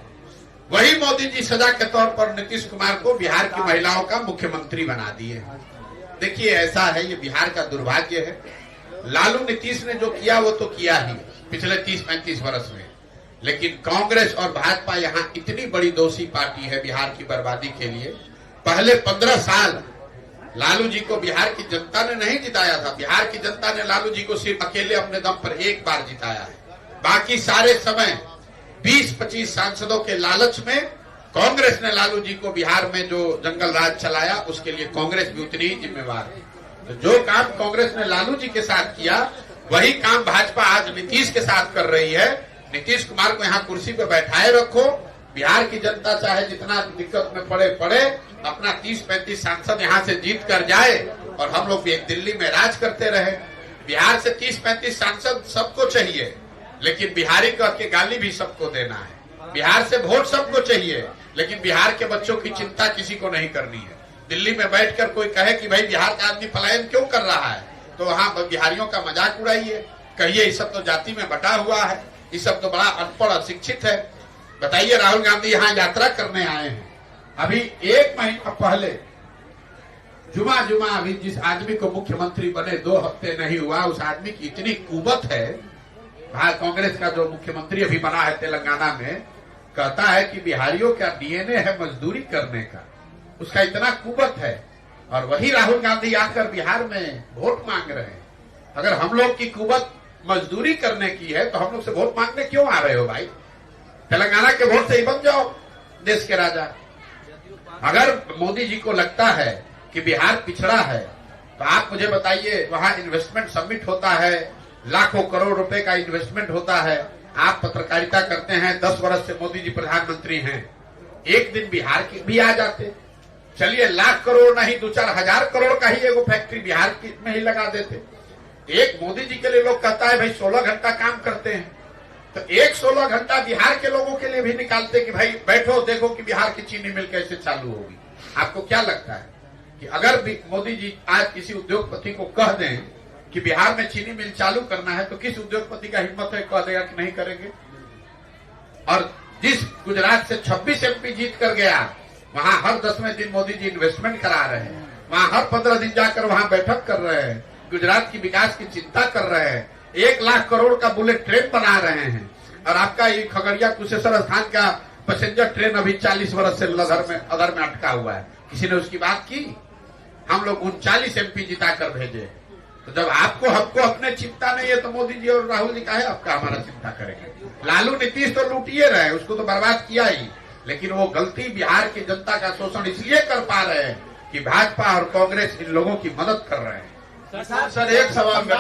वही मोदी जी सजा के तौर पर नीतीश कुमार को बिहार की महिलाओं का मुख्यमंत्री बना दिए। देखिए ऐसा है, ये बिहार का दुर्भाग्य है। लालू नीतीश ने जो किया वो तो किया ही पिछले 30-35 वर्ष में, लेकिन कांग्रेस और भाजपा यहाँ इतनी बड़ी दोषी पार्टी है बिहार की बर्बादी के लिए। पहले 15 साल लालू जी को बिहार की जनता ने नहीं जिताया था। बिहार की जनता ने लालू जी को सिर्फ अकेले अपने दम पर एक बार जिताया है। बाकी सारे समय 20-25 सांसदों के लालच में कांग्रेस ने लालू जी को बिहार में जो जंगल राज चलाया उसके लिए कांग्रेस भी उतनी ही जिम्मेवार है। तो जो काम कांग्रेस ने लालू जी के साथ किया वही काम भाजपा आज नीतीश के साथ कर रही है। नीतीश कुमार को यहाँ कुर्सी पर बैठाए रखो, बिहार की जनता चाहे जितना दिक्कत में पड़े अपना 30-35 सांसद यहाँ से जीत कर जाए और हम लोग दिल्ली में राज करते रहे। बिहार से 30-35 सांसद सबको चाहिए, लेकिन बिहारी कह के गाली भी सबको देना है। बिहार से वोट सबको चाहिए, लेकिन बिहार के बच्चों की चिंता किसी को नहीं करनी है। दिल्ली में बैठकर कोई कहे कि भाई बिहार का आदमी पलायन क्यों कर रहा है, तो वहाँ बिहारियों का मजाक उड़ाइए, कहिए ये सब तो जाति में बटा हुआ है, ये सब तो बड़ा अनपढ़ अशिक्षित है। बताइए राहुल गांधी यहाँ यात्रा करने आए हैं, अभी 1 महीना पहले जुमा अभी जिस आदमी को मुख्यमंत्री बने 2 हफ्ते नहीं हुआ, उस आदमी की इतनी कुवत है। कांग्रेस का जो मुख्यमंत्री अभी बना है तेलंगाना में, कहता है कि बिहारियों का डीएनए है मजदूरी करने का, उसका इतना कुवत है। और वही राहुल गांधी आकर बिहार में वोट मांग रहे हैं। अगर हम लोग की कुवत मजदूरी करने की है तो हम लोग से वोट मांगने क्यों आ रहे हो भाई? तेलंगाना के वोट से ही बन जाओ देश के राजा। अगर मोदी जी को लगता है कि बिहार पिछड़ा है तो आप मुझे बताइए, वहां इन्वेस्टमेंट समिट होता है, लाखों करोड़ रुपए का इन्वेस्टमेंट होता है। आप पत्रकारिता करते हैं, 10 वर्ष से मोदी जी प्रधानमंत्री हैं, एक दिन बिहार के भी आ जाते। चलिए लाख करोड़ नहीं 2-4 हजार करोड़ का ही एगो फैक्ट्री बिहार में ही लगा देते। एक मोदी जी के लिए लोग कहता है भाई 16 घंटा काम करते हैं, तो एक 16 घंटा बिहार के लोगों के लिए भी निकालते कि भाई बैठो देखो कि बिहार की चीनी मिल कैसे चालू होगी। आपको क्या लगता है कि अगर मोदी जी आज किसी उद्योगपति को कह दें कि बिहार में चीनी मिल चालू करना है, तो किस उद्योगपति का हिम्मत है कह देगा कि नहीं करेंगे। और जिस गुजरात से 26 MP जीत कर गया, वहां हर 10वें दिन मोदी जी इन्वेस्टमेंट करा रहे हैं, वहां हर 15 दिन जाकर वहां बैठक कर रहे हैं, गुजरात की विकास की चिंता कर रहे हैं, 1 लाख करोड़ का बुलेट ट्रेन बना रहे हैं। और आपका ये खगड़िया कुशेश्वर स्थान का पैसेंजर ट्रेन अभी 40 वर्ष से अगर में अटका हुआ है, किसी ने उसकी बात की? हम लोग 39 MP जिता कर भेजे। तो जब आपको हमको अपने चिंता नहीं है, तो मोदी जी और राहुल जी का है आपका हमारा चिंता करेंगे। लालू नीतीश तो लूटिए रहे, उसको तो बर्बाद किया ही, लेकिन वो गलती बिहार की जनता का शोषण इसलिए कर पा रहे हैं कि भाजपा और कांग्रेस इन लोगों की मदद कर रहे हैं। सर एक सवाल मेरा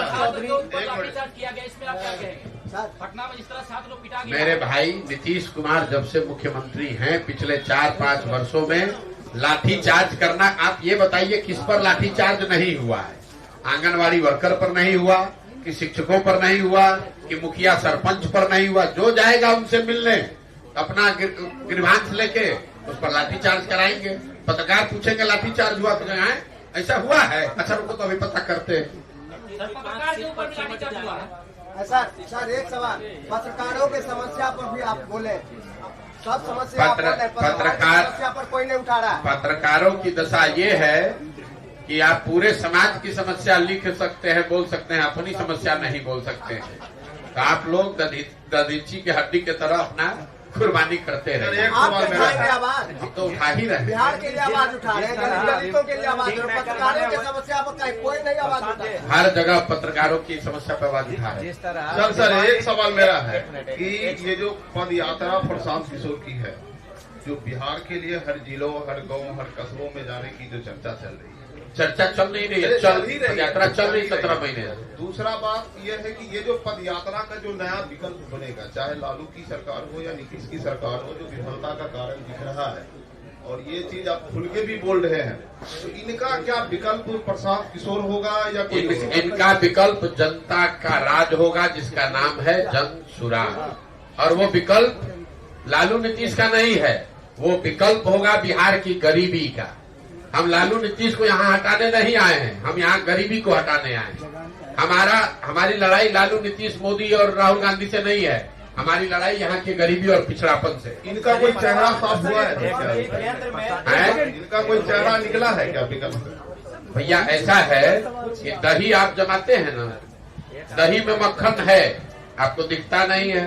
किया गया, इसमें आप क्या कहेंगे? पटना में जिस तरह 7 लोग पिटा गए। मेरे भाई नीतीश कुमार जब से मुख्यमंत्री हैं, पिछले 4-5 वर्षों में लाठीचार्ज करना, आप ये बताइए किस पर लाठीचार्ज नहीं हुआ है? आंगनवाड़ी वर्कर पर नहीं हुआ, कि शिक्षकों पर नहीं हुआ, कि मुखिया सरपंच पर नहीं हुआ। जो जाएगा उनसे मिलने अपना ग्रीवांस लेके उस पर लाठीचार्ज कराएंगे। पत्रकार पूछेंगे लाठीचार्ज हुआ तो जाए, ऐसा हुआ है? अच्छा रुको तो अभी पता करते हैं। पत्रकार के ऊपर भी लाठीचार्ज हुआ है। सर एक सवाल, पत्रकारों की समस्या पर भी आप बोले, सब समस्या आप बोल रहे हैं, पत्रकार समस्या पर कोई नहीं उठा रहा है। पत्रकारों की दशा ये है कि आप पूरे समाज की समस्या लिख सकते हैं, बोल सकते हैं, अपनी समस्या नहीं बोल सकते हैं। तो आप लोग दधीची की हड्डी की तरह अपना कुर्बानी करते रहे। आप उठाएंगे आवाज, हम तो उठा ही रहे हैं। बिहार के लिए आवाज उठा रहे हैं, दलितों के लिए आवाज, पत्रकारों की समस्या पर कोई नहीं आवाज उठा रहा है। हर जगह पत्रकारों की समस्या पर आवाज उठा रहे हैं। जिस तरह सर एक सवाल मेरा है कि ये जो पद यात्रा प्रशांत किशोर की है, जो बिहार के लिए हर जिलों, हर गांव, हर कस्बों में जाने की जो चर्चा चल रही है, चर्चा चल नहीं रही है, चल ही रही है। यात्रा चल रही 17 महीने। दूसरा बात यह है कि ये जो पद यात्रा का जो नया विकल्प बनेगा, चाहे लालू की सरकार हो या नीतीश की सरकार हो, जो विफलता का कारण दिख रहा है, और ये चीज आप खुल के भी बोल रहे हैं, तो इनका क्या विकल्प प्रशांत किशोर होगा या कोई इनका विकल्प जनता का राज होगा, जिसका नाम है जन सुराग। और वो विकल्प लालू नीतीश का नहीं है, वो विकल्प होगा बिहार की गरीबी का। हम लालू नीतीश को यहाँ हटाने नहीं आए हैं, हम यहाँ गरीबी को हटाने आए हैं। हमारी लड़ाई लालू नीतीश मोदी और राहुल गांधी से नहीं है, हमारी लड़ाई यहाँ की गरीबी और पिछड़ापन से। इनका कोई चेहरा साफ हुआ है? इनका कोई चेहरा निकला है क्या विकल्प? भैया ऐसा है कि दही आप जमाते हैं ना, दही में मक्खन है, आपको दिखता नहीं है,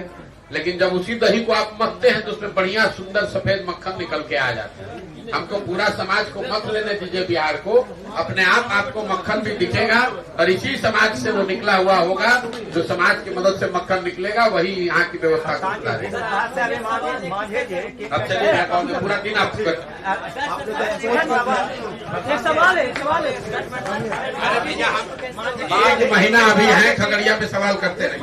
लेकिन जब उसी दही को आप मथते हैं तो उसमें बढ़िया सुंदर सफेद मक्खन निकल के आ जाता है। हमको पूरा समाज को मत लेने दीजिए, बिहार को अपने आप आपको मक्खन भी दिखेगा, और इसी समाज से वो निकला हुआ होगा, जो समाज की मदद से मक्खन निकलेगा, वही यहाँ की व्यवस्था को सुधारेगा। अब चलिए पूरा दिन आप सवाल है 1 महीना अभी है, खगड़िया में सवाल करते रहे।